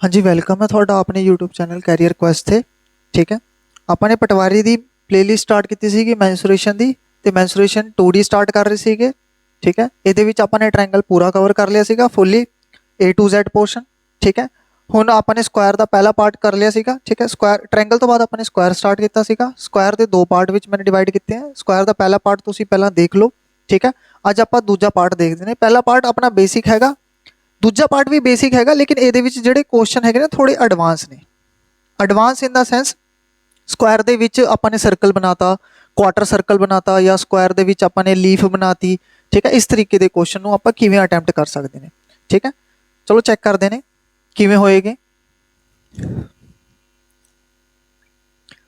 हाँ जी, वेलकम है ਤੁਹਾਡਾ ਆਪਣੇ YouTube ਚੈਨਲ ਕੈਰੀਅਰ ਕੁਐਸਟ ਤੇ। ਠੀਕ ਹੈ, ਆਪਾਂ ਨੇ ਪਟਵਾਰੀ ਦੀ ਪਲੇਲਿਸਟ ਸਟਾਰਟ ਕੀਤੀ ਸੀਗੀ ਮੈਂਸੂਰੇਸ਼ਨ ਦੀ ਤੇ ਮੈਂਸੂਰੇਸ਼ਨ 2D ਸਟਾਰਟ ਕਰ ਰਹੇ ਸੀਗੇ। ਠੀਕ ਹੈ, ਇਹਦੇ ਵਿੱਚ ਆਪਾਂ ਨੇ ਟ੍ਰਾਇੰਗਲ ਪੂਰਾ ਕਵਰ ਕਰ ਲਿਆ ਸੀਗਾ ਫੁੱਲੀ A to Z ਪੋਰਸ਼ਨ। ਠੀਕ ਹੈ, ਹੁਣ ਆਪਾਂ ਨੇ ਸਕੁਆਇਰ ਦਾ ਪਹਿਲਾ ਪਾਰਟ ਕਰ ਲਿਆ ਸੀਗਾ। ਠੀਕ ਹੈ, ਸਕੁਆਇਰ ਟ੍ਰਾਇੰਗਲ ਤੋਂ ਬਾਅਦ ਆਪਾਂ ਨੇ ਸਕੁਆਇਰ ਸਟਾਰਟ ਕੀਤਾ ਸੀਗਾ। ਸਕੁਆਇਰ ਦੇ ਦੋ ਪਾਰਟ ਵਿੱਚ ਮੈंने ਡਿਵਾਈਡ ਕੀਤੇ ਹੈ। ਸਕੁਆਇਰ ਦਾ ਪਹਿਲਾ ਪਾर्ट ਤੁਸੀਂ ਪਹਿਲਾਂ ਦੇਖ ਲਓ। ਠੀਕ ਹੈ, ਅੱਜ ਆਪਾਂ ਦੂਜਾ ਪਾर्ट ਦੇਖਦੇ ਨੇ। ਪਹਿਲਾ ਪਾर्ट ਆਪਣਾ ਬੇਸਿਕ ਹੈਗਾ, दूजा पार्ट भी बेसिक हैगा, लेकिन ये जोड़े क्वेश्चन है ना थोड़े एडवांस ने। Advance in the sense square दे विच आपां ने सर्कल बनाता, क्वार्टर सर्कल बनाता, या स्क्वायर दे विच आपां ने लीफ बनाती। ठीक है, इस तरीके के क्वेश्चन नूं आपां किवें अटैम्प्ट कर सकते हैं। ठीक है, चलो चेक करते हैं किवें होएगे।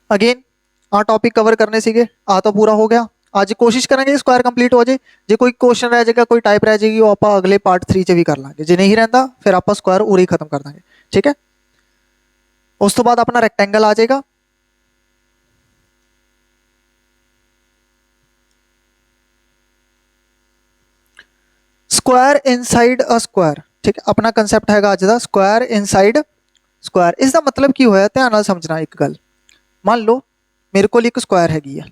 अगेन आ टॉपिक कवर करने सीगे, आ तो पूरा हो गया। आज कोशिश करेंगे स्क्वायर कंप्लीट हो जाए। जो कोई क्वेश्चन रह जाएगा, कोई टाइप रह जाएगी, वो आप अगले पार्ट 3 च भी कर लांगे। जो नहीं रहता फिर आप स्क्वायर उरे ही खत्म कर देंगे। ठीक है, उस तो बाद अपना रेक्टेंगल आ जाएगा। Square inside a square. ठीक है, अपना कंसैप्ट हैगा अज दा स्क्वायर इनसाइड स्क्वायर। इसका मतलब की होया, ध्यान नाल समझना एक गल। मान लो मेरे को एक स्क्वायर हैगी है।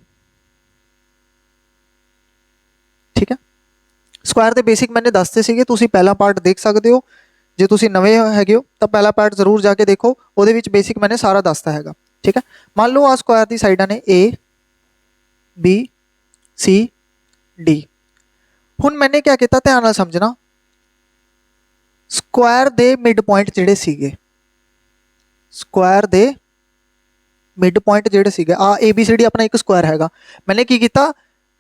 ठीक है, स्क्वायर के बेसिक मैंने दसते सीगे, तुसी पहला पार्ट देख सकते हो। जो तुसी नवे हैगे हो तो पहला पार्ट जरूर जाके देखो, उहदे विच बेसिक मैंने सारा दसता हैगा। ठीक है, मान लो आ स्क्वायर की साइडां ने A B C D। हुण मैंने क्या किया, ध्यान नाल समझना। स्क्वायर दे मिड पॉइंट जिहड़े सीगे, स्क्वायर दे मिड पॉइंट जिहड़े सीगे, आ ABCD अपना एक स्क्वायर हैगा। मैंने की कीता,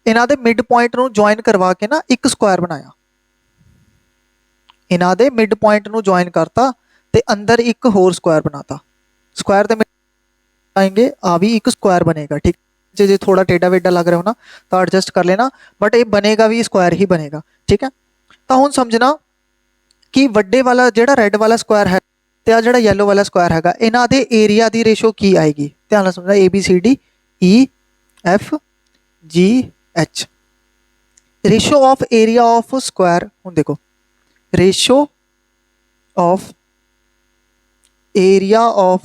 इन्हां दे मिड पॉइंट नूं ज्वाइन करवा के ना एक स्क्वायर बनाया। इन्हां दे मिड पॉइंट नूं ज्वाइन करता ते अंदर एक होर स्क्वायर बनाता। स्क्वायर दे आएंगे, आ भी एक स्क्वायर बनेगा। ठीक, जो थोड़ा टेढ़ा वेढ़ा लग रहा हो ना तो एडजस्ट कर लेना, बट ये बनेगा भी स्क्वायर ही बनेगा। ठीक है, तो हुण समझना कि वड्डे वाला जिहड़ा रेड वाला स्क्वायर है ते आ जिहड़ा येलो वाला स्क्वायर हैगा, इन्हां दे एरिया दी रेशो की आएगी। ध्यान नाल समझना, ABCD EFGH। Ratio of area of square, हुण देखो ratio of area of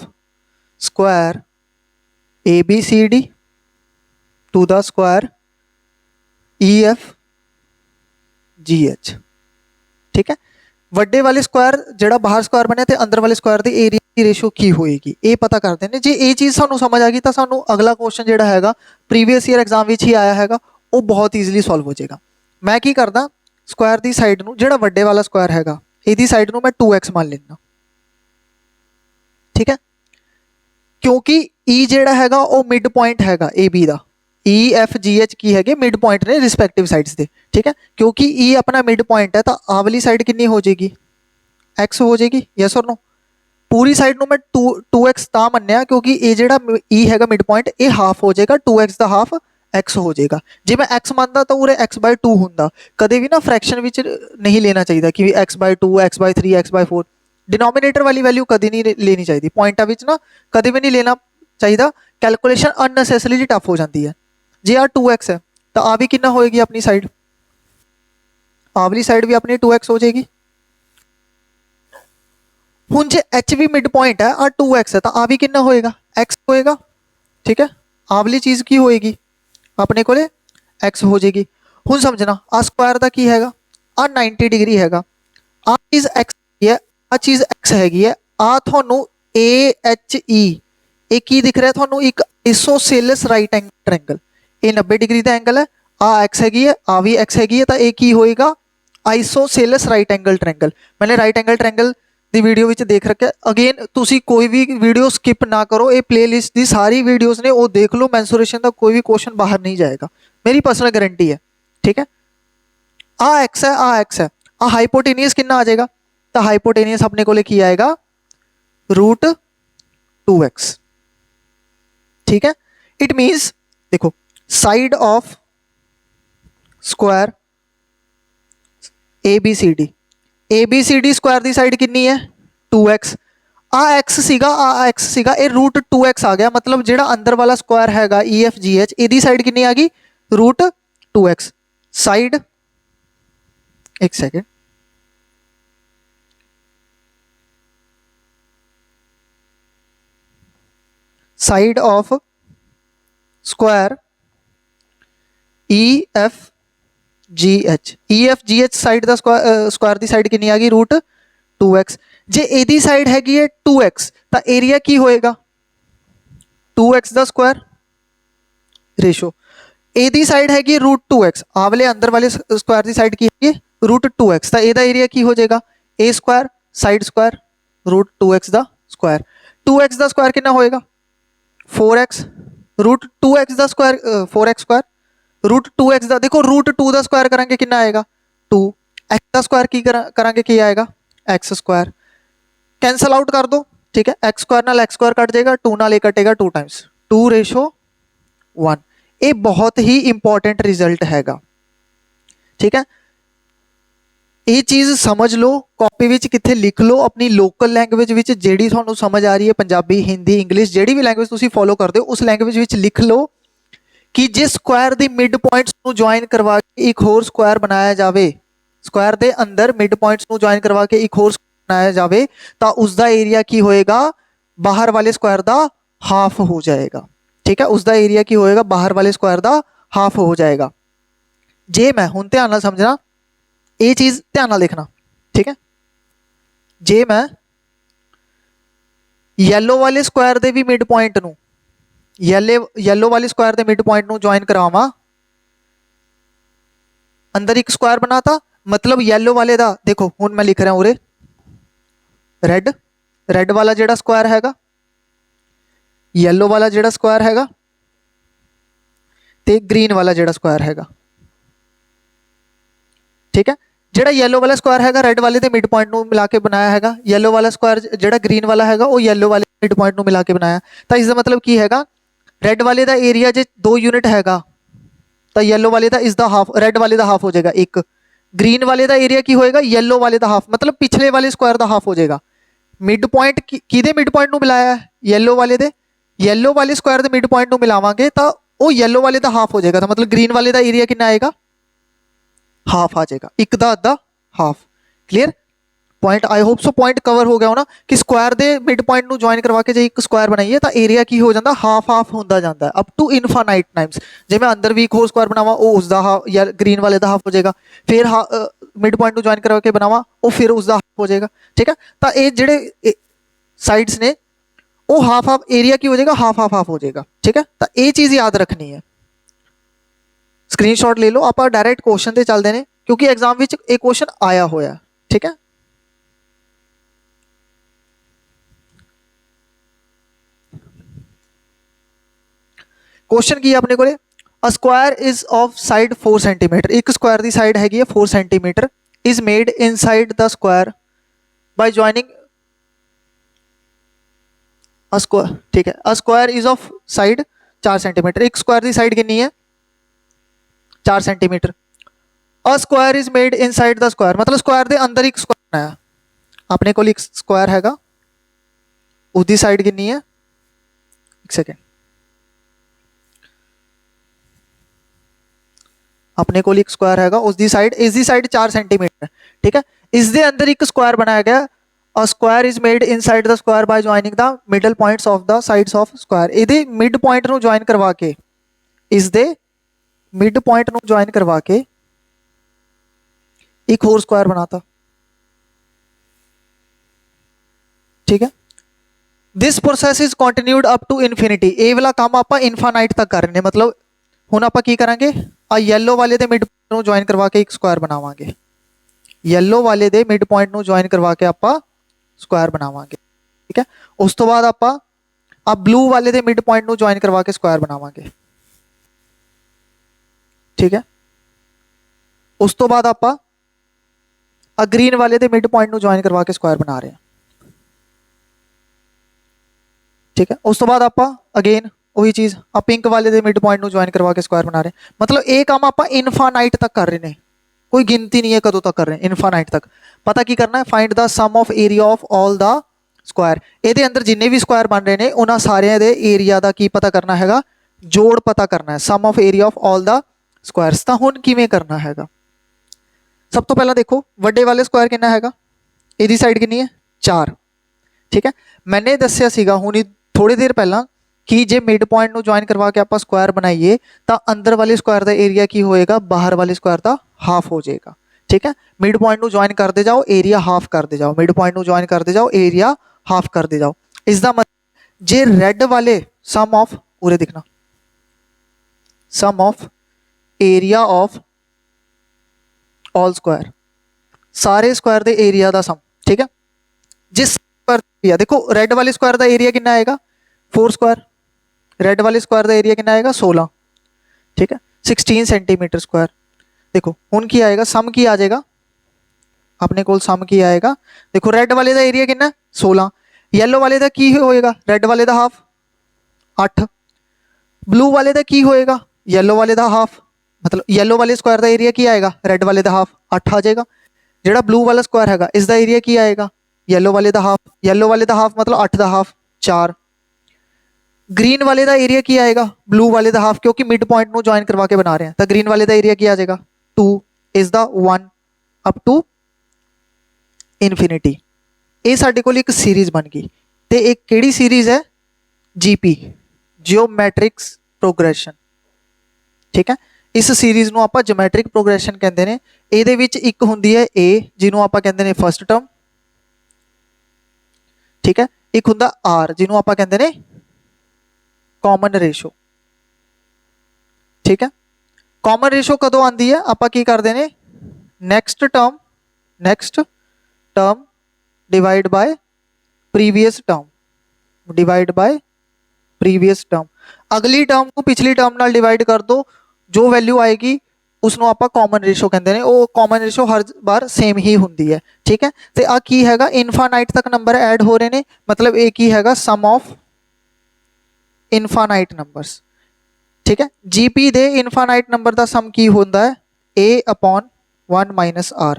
square ABCD to the square EFGH। ठीक है, वड्डे वाले स्क्वायर जिहड़ा बाहर स्क्वायर बनया ते अंदर वाले स्क्वायर दी एरिया की रेशो की होएगी, ये पता करते हैं। जे ये चीज़ सानू समझ आ गई तो सानू अगला क्वेश्चन जिहड़ा हैगा प्रीवियस ईयर एग्जाम विच ही आया हैगा, वो बहुत ईजिली सॉल्व हो जाएगा। मैं की करदा, स्क्वायर दी साइड नू जिहड़ा वड्डे वाला स्क्वायर हैगा, इहदी साइड नू मैं 2x मान लेना। ठीक है, क्योंकि E जिहड़ा हैगा वो मिड पॉइंट हैगा AB दा। EFGH की है मिड पॉइंट ने रिस्पैक्टिव साइड्स दे। ठीक है, क्योंकि E अपना मिड पॉइंट है तो आ वाली साइड कितनी हो जाएगी, X हो जाएगी। यस और नो? पूरी साइड नू मैं 2x ता मन्निया क्योंकि ये जिहड़ा E हैगा मिड पॉइंट, ये हाफ हो जाएगा, 2x दा हाफ x हो जाएगा। जे मैं x मानता तो उरे x/2 हुंदा। कदे भी ना फ्रैक्शन विच नहीं लेना चाहिए कि x/2 x/3 x/4। डिनोमिनेटर वाली वैल्यू कभी नहीं लेनी चाहिए। पॉइंटा विच ना कभी भी नहीं लेना चाहिए। कैलकुलेशन अननैसेसरीली टफ हो जाती है। जे आ 2x है तो आ भी कितना होएगी अपनी साइड, आ वाली साइड भी अपनी 2x हो जाएगी। हुण जे H भी मिड पॉइंट है, आ 2x है तो आ भी कितना होएगा, x होएगा। ठीक है, आ वाली चीज़ की होएगी अपने को x हो जाएगी। हुण समझना, आ स्क्वायर दा की हैगा, आ 90 डिग्री हैगा, आ चीज़ x है, आ चीज़ x हैगी है। आ थानू AHE एक की दिख रहा है थानू, एक आइसोसेलेस राइट एंगल ट्रायंगल। ये 90 डिग्री का एंगल है, आ एक्स हैगी है, आ भी एक्स हैगी है, तो एक ही होएगा आइसोसेलेस राइट एंगल ट्रायंगल। मैंने right angle triangle the video which देख रखा है। अगेन तुसी कोई भी वीडियो स्किप ना करो, ये प्लेलिस्ट दी सारी वीडियोस ने वो देख लो। मैंसुरेशन का कोई भी क्वेश्चन बाहर नहीं जाएगा, मेरी पर्सनल गारंटी है। ठीक है, आ एक्स है, आ एक्स है, आ हाइपोटेनियस कितना आ जाएगा, तो हाइपोटेनियस अपने को लेके आएगा √2x। ठीक है, इट मीन्स देखो side of square ABCD, ABCD square the side कितनी है 2x। आ एक्स सीगा, आ एक्स सीगा, ये √2x आ गया। मतलब जिहड़ा अंदर वाला स्क्वायर हैगा EFGH, इहदी साइड कितनी आ गई √2x। साइड, एक second, side of square EFGH EFGH side the square the side ਕਿੰਨੀ ਆ ਗਈ √2x। ਜੇ ਇਹਦੀ ਸਾਈਡ ਹੈਗੀ ਹੈ 2x ਤਾਂ ਏਰੀਆ ਕੀ ਹੋਏਗਾ 2x ਦਾ ਸਕੁਆਇਰ ਰੇਸ਼ੋ। ਇਹਦੀ ਸਾਈਡ ਹੈਗੀ √2x, ਆ ਵਾਲੇ ਅੰਦਰ ਵਾਲੇ ਸਕੁਆਇਰ ਦੀ ਸਾਈਡ ਕੀ ਹੈਗੀ √2x, ਤਾਂ ਇਹਦਾ ਏਰੀਆ ਕੀ ਹੋ ਜਾਏਗਾ a Square side Square √2x the Square. 2x the Square ਕਿੰਨਾ ਹੋਏਗਾ 4x, √2x ਦਾ ਸਕੁਆਇਰ 4x ਸਕੁਆਇਰ √2x ਦਾ, ਦੇਖੋ √2 ਦਾ ਸਕੁਆਇਰ ਕਰਾਂਗੇ ਕਿੰਨਾ ਆਏਗਾ 2, x ਦਾ ਸਕੁਆਇਰ ਕੀ ਕਰਾਂਗੇ ਕੀ ਆਏਗਾ x ਸਕੁਆਇਰ। कैंसल आउट कर दो, ठीक है, एक्स स्क्वायर नाल एक्स स्क्वायर कट जाएगा, 2 नाल ए कटेगा 2 टाइम्स 2:1। ये बहुत ही इंपॉर्टेंट रिजल्ट हैगा, ठीक है। ये चीज़ समझ लो, कॉपी विच किथे लिख लो, अपनी लोकल लैंग्वेज विच जेड़ी तुहानू समझ आ रही है, पंजाबी हिंदी इंग्लिश जेड़ी भी लैंग्वेज तुसी फॉलो करते हो उस लैंग्वेज विच लिख लो कि जिस स्क्वायर दी मिड पॉइंट्स नू ज्वाइन करवा के एक होर स्क्वायर बनाया जाए, स्क्वायर दे अंदर मिड पॉइंट्स नू ज्वाइन करवा के एक होर बनाया जाए तो उसका एरिया की होएगा बाहर वाले स्क्वायर का हाफ हो जाएगा, ठीक है। उसका एरिया की होएगा बाहर वाले स्क्वायर का हाफ हो जाएगा। जे मैं हुण ध्यान नाल समझना, ये चीज़ ध्यान नाल देखना, ठीक है। जे मैं येलो वाले स्क्वायर दे भी मिड पॉइंट नू येलो वाले स्क्वायर दे मिड पॉइंट नू ज्वाइन करावां, अंदर एक स्क्वायर बनाता, मतलब येलो वाले दा देखो हुण मैं लिख रहा उरे रेड वाला जेड़ा स्क्वायर हैगा, येलो वाला जेड़ा स्क्वायर हैगा ते ग्रीन वाला जेड़ा स्क्वायर हैगा, ठीक है। जेड़ा येलो वाला स्क्वायर हैगा रेड वाले दे मिड पॉइंट नू मिला के बनाया हैगा, येलो वाला स्क्वायर जेड़ा ग्रीन वाला हैगा वो येलो वाले मिड पॉइंट नू मिला के बनाया। तो इसका मतलब की हैगा रेड वाले दा एरिया जे 2 यूनिट हैगा तो येलो वाले दा इसदा हाफ, रेड वाले दा हाफ हो जाएगा 1, ग्रीन वाले दा एरिया की होएगा येलो वाले दा हाफ, मतलब पिछले वाले स्क्वायर दा हाफ हो जाएगा। मिड पॉइंट किदे मिड पॉइंट नू मिलाया है येलो वाले दे, येलो वाले स्क्वायर दे मिड पॉइंट नू मिलावांगे तो वो येलो वाले दा हाफ हो जाएगा, तो मतलब ग्रीन वाले दा एरिया कितना आएगा हाफ आ जाएगा, एक दा अद्धा half. Clear point, I hope so point cover हो गया हो ना कि स्क्वायर दे मिड पॉइंट नू ज्वाइन करवा के जो एक स्क्वायर बनाइए तो एरिया की हो जाता हाफ हाफ होता जाता है अप टू इनफाइनाइट टाइम्स। जे मैं अंदर भी एक होर स्क्वायर बनावा वो उसका हाफ या ग्रीन वाले का हाफ हो जाएगा, फिर मिड पॉइंट नू ज्वाइन करवा के बनावा वो फिर उसका हाफ हो जाएगा, ठीक है। तो ये जेडे साइड्स ने वो हाफ हाफ एरिया की हो जाएगा, हाफ हाफ हाफ हो जाएगा, ठीक है। तो ये चीज़ याद रखनी है, स्क्रीनशॉट ले लो, आप डायरेक्ट क्वेश्चन से चलते हैं क्योंकि एग्जाम में एक क्वेश्चन आया होया, ठीक है। क्वेश्चन की अपने को a square is of side 4 centimetre, एक स्क्वायर की साइड हैगी 4 centimetre, is made inside the square by joining a square, ठीक है। A square is of side 4 centimetre, एक स्क्वायर की साइड कितनी है 4 centimetre. A square is made inside the square, मतलब स्क्वायर के अंदर एक स्क्वायर बनाया, अपने को एक स्क्वायर हैगा उसकी साइड कितनी है, एक सेकेंड, अपने को एक स्क्वायर हैगा उसकी साइड 4 सेंटीमीटर, ठीक है। इसके अंदर एक स्क्वायर बनाया गया, a square is made inside the square by joining the middle points of the sides of square. ये मिड पॉइंट नू ज्वाइन करवा के, इसके मिड पॉइंट नू ज्वाइन करवा के एक होर स्क्वायर बनाता, ठीक है। This process is continued up to infinity, ये वाला काम आप इनफाइनाइट तक कर रहे हैं, मतलब हुण आप की करांगे आ येलो वाले दे मिड पॉइंट नू ज्वाइन करवा के एक स्क्वायर बनावांगे, येलो वाले दे मिड पॉइंट नू ज्वाइन करवा के आप स्क्वायर बनावांगे, ठीक है। उस तो बाद आप ब्लू वाले दे मिड पॉइंट नू ज्वाइन करवा के स्क्वायर बनावांगे, ठीक है। उस तो बाद आप ग्रीन वाले दे मिड पॉइंट नू ज्वाइन करवा के स्क्वायर बना रहे हैं, ठीक है। उस तो बाद आप अगेन वही चीज़ आप पिंक वाले दे मिड पॉइंट नू ज्वाइन करवा के स्क्वायर बना रहे हैं, मतलब ये काम आप इनफाइनाइट तक कर रहे हैं, कोई गिनती नहीं है कदों तक कर रहे हैं, इनफाइनाइट तक। पता की करना है, find the sum of area of all the square, ये अंदर जिन्ने भी स्क्वायर बन रहे हैं उन्होंने सारे दे एरिया का की पता करना हैगा, जोड़ पता करना है, sum of area of all the squares. तो हुण किवें करना हैगा, सब तो पहला देखो वड्डे वाले स्क्वायर कितना हैगा, ਇਹਦੀ साइड कितनी है 4, ठीक है। मैंने दस्या सीगा हुणी थोड़ी देर पहला ਕਿ ਜੇ ਮਿਡ ਪੁਆਇੰਟ ਨੂੰ ਜੁਆਇਨ ਕਰਵਾ ਕੇ ਆਪਾਂ ਸਕੁਆਇਰ ਬਣਾਈਏ ਤਾਂ ਅੰਦਰ ਵਾਲੇ ਸਕੁਆਇਰ ਦਾ ਏਰੀਆ ਕੀ ਹੋਏਗਾ, ਬਾਹਰ ਵਾਲੇ ਸਕੁਆਇਰ ਦਾ ਹਾਫ ਹੋ ਜਾਏਗਾ। ਠੀਕ ਹੈ, ਮਿਡ ਪੁਆਇੰਟ ਨੂੰ ਜੁਆਇਨ ਕਰਦੇ ਜਾਓ, ਏਰੀਆ ਹਾਫ ਕਰਦੇ ਜਾਓ, ਮਿਡ ਪੁਆਇੰਟ ਨੂੰ ਜੁਆਇਨ ਕਰਦੇ ਜਾਓ, ਏਰੀਆ ਹਾਫ ਕਰਦੇ ਜਾਓ। ਇਸ ਦਾ मतलब जे रेड वाले सम ऑफ, उरे दिखना, sum of area of all square, सारे स्क्वायर दे एरिया दा सम। ठीक है, जिस स्क्वायर देखो रेड वाले स्क्वायर दा एरिया कितना आएगा 4 स्क्वायर, रेड वाले स्क्वायर दा एरिया कितना आएगा 16। ठीक है, 16 सेंटीमीटर स्क्वायर। देखो हुन की आएगा, सम की आ जाएगा अपने कोल, सम की आएगा। देखो रेड वाले दा एरिया कितना 16, येलो वाले दा की होएगा, रेड वाले दा हाफ 8, ब्लू वाले दा की होएगा, येलो वाले दा हाफ, मतलब येलो वाले स्क्वायर दा एरिया की आएगा, रेड वाले दा हाफ 8 आ जाएगा। जेड़ा ब्लू वाला स्क्वायर हैगा इस दा एरिया की आएगा, येलो वाले दा हाफ, येलो वाले दा हाफ मतलब 8 दा हाफ 4। ग्रीन वाले दा एरिया की आएगा, ब्लू वाले दा हाफ, क्योंकि मिड पॉइंट नु ज्वाइन करवा के बना रहे हैं, तो ग्रीन वाले दा एरिया की आ जाएगा 2 is the 1 up to infinity. ये साडे कोल एक सीरीज बन गई, ते एक केड़ी सीरीज है, जीपी, जियोमैट्रिक्स प्रोग्रेशन। ठीक है, इस सीरीज ਨੂੰ ਆਪਾਂ ਜਿਓਮੈਟ੍ਰਿਕ ਪ੍ਰੋਗਰੈਸ਼ਨ ਕਹਿੰਦੇ ਨੇ। ਇਹਦੇ ਵਿੱਚ ਇੱਕ ਹੁੰਦੀ ਹੈ a ਜਿਹਨੂੰ ਆਪਾਂ ਕਹਿੰਦੇ ਨੇ ਫਸਟ ਟਰਮ। ਠੀਕ ਹੈ, ਇੱਕ ਹੁੰਦਾ r ਜਿਹਨੂੰ ਆਪਾਂ ਕਹਿੰਦੇ ਨੇ ਕਾਮਨ ਰੇਸ਼ੋ। ਠੀਕ ਹੈ, ਕਾਮਨ ਰੇਸ਼ੋ ਕਦੋਂ ਆਉਂਦੀ ਹੈ, ਆਪਾਂ ਕੀ ਕਰਦੇ ਨੇ, next term divide by previous term, divide by previous term. अगली टर्म को पिछली टर्म नाल डिवाइड कर दो, जो वैल्यू आएगी उसनों आपां कॉमन रेशो कहते हैं। वो कॉमन रेशो हर बार सेम ही होंदी है। ठीक है, तो आ की हैगा, इनफानाइट तक नंबर ऐड हो रहे हैं, मतलब ये की हैगा सम ऑफ इनफानाइट नंबरस। ठीक है, जीपी दे इनफानाइट नंबर का सम की होंदा है a अपॉन 1 माइनस r।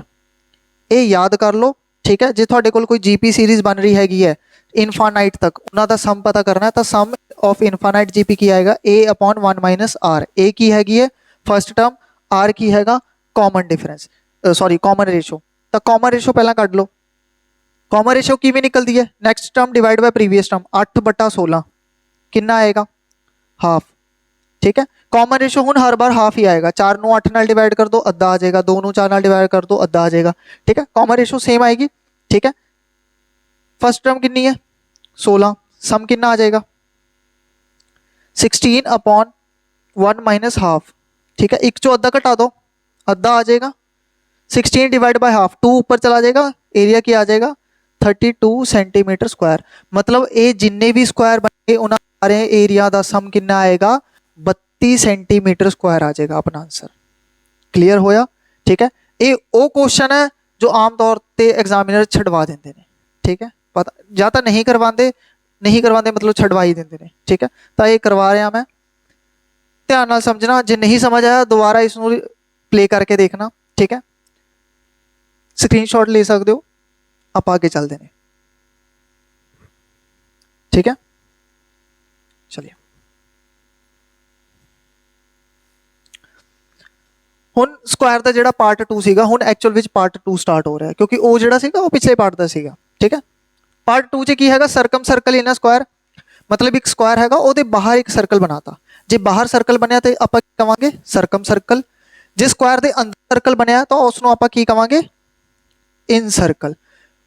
ये याद कर लो। ठीक है, जे तुहाडे कोल कोई जीपी सीरीज बन रही हैगी है इनफानाइट तक, उन्हां दा सम पता करना है, तो सम ऑफ इनफानाइट जीपी की आएगा a अपॉन 1 माइनस r। ए की हैगी है फर्स्ट टर्म, r की हैगा common difference, sorry common ratio. तो कॉमन रेशो पहला कट लो, कॉमन रेशो किवें निकलती है, next term divide by previous term, 8/16 कितना आएगा हाफ। ठीक है, कॉमन रेशो हुन हर बार हाफ ही आएगा, 4 ਨੂੰ 8 ਨਾਲ डिवाइड कर दो अद्धा आ जाएगा, 2 ਨੂੰ 4 ਨਾਲ डिवाइड कर दो अद्धा आ जाएगा। ठीक है, कॉमन रेशो सेम आएगी। ठीक है, फर्स्ट टर्म कितनी है 16, सम कितना आ जाएगा 16 अपॉन 1 माइनस हाफ। ठीक है, एक चो अद्धा घटा दो, अद्धा आ जाएगा, 16 डिवाइड बाय हाफ, 2 ऊपर चला जाएगा, एरिया की आ जाएगा 32 सेंटीमीटर स्क्वायर। मतलब ये जिन्ने भी स्क्वायर बने उन्होंने सारे एरिया का सम कितना आएगा 32 सेंटीमीटर स्क्वायर आ जाएगा अपना आंसर। क्लियर होया। ठीक है, ये वो क्वेश्चन है जो आम तौर पर एग्जामिनर छड़वा देंगे ने। ठीक है, पता या तो नहीं करवाते मतलब छड़वा ही देंगे ने। ठीक है, तो ये करवा रहा मैं, ध्यान नाल समझना, जे नहीं समझ आया दोबारा इसनों प्ले करके देखना। ठीक है, स्क्रीनशॉट ले सकते हो, आप आगे चलते हैं। ठीक है, चलिए हुन स्क्वायर का जिहड़ा पार्ट 2 सीगा, हुन एक्चुअल विच पार्ट 2 स्टार्ट हो रहा है, क्योंकि वो जिहड़ा सीगा वो पिछले पार्ट का सीगा। ठीक है, पार्ट 2 च की हैगा, सरकम सर्कल इन अ स्क्वायर, मतलब एक स्क्वायर हैगा ओहदे बाहर एक सर्कल बनाता। जे बाहर सर्कल बनया तो आपां की कहांगे सरकम सर्कल, जे स्क्वायर दे अंदर सर्कल बनया तो उसनों आपां की कहांगे इन सर्कल।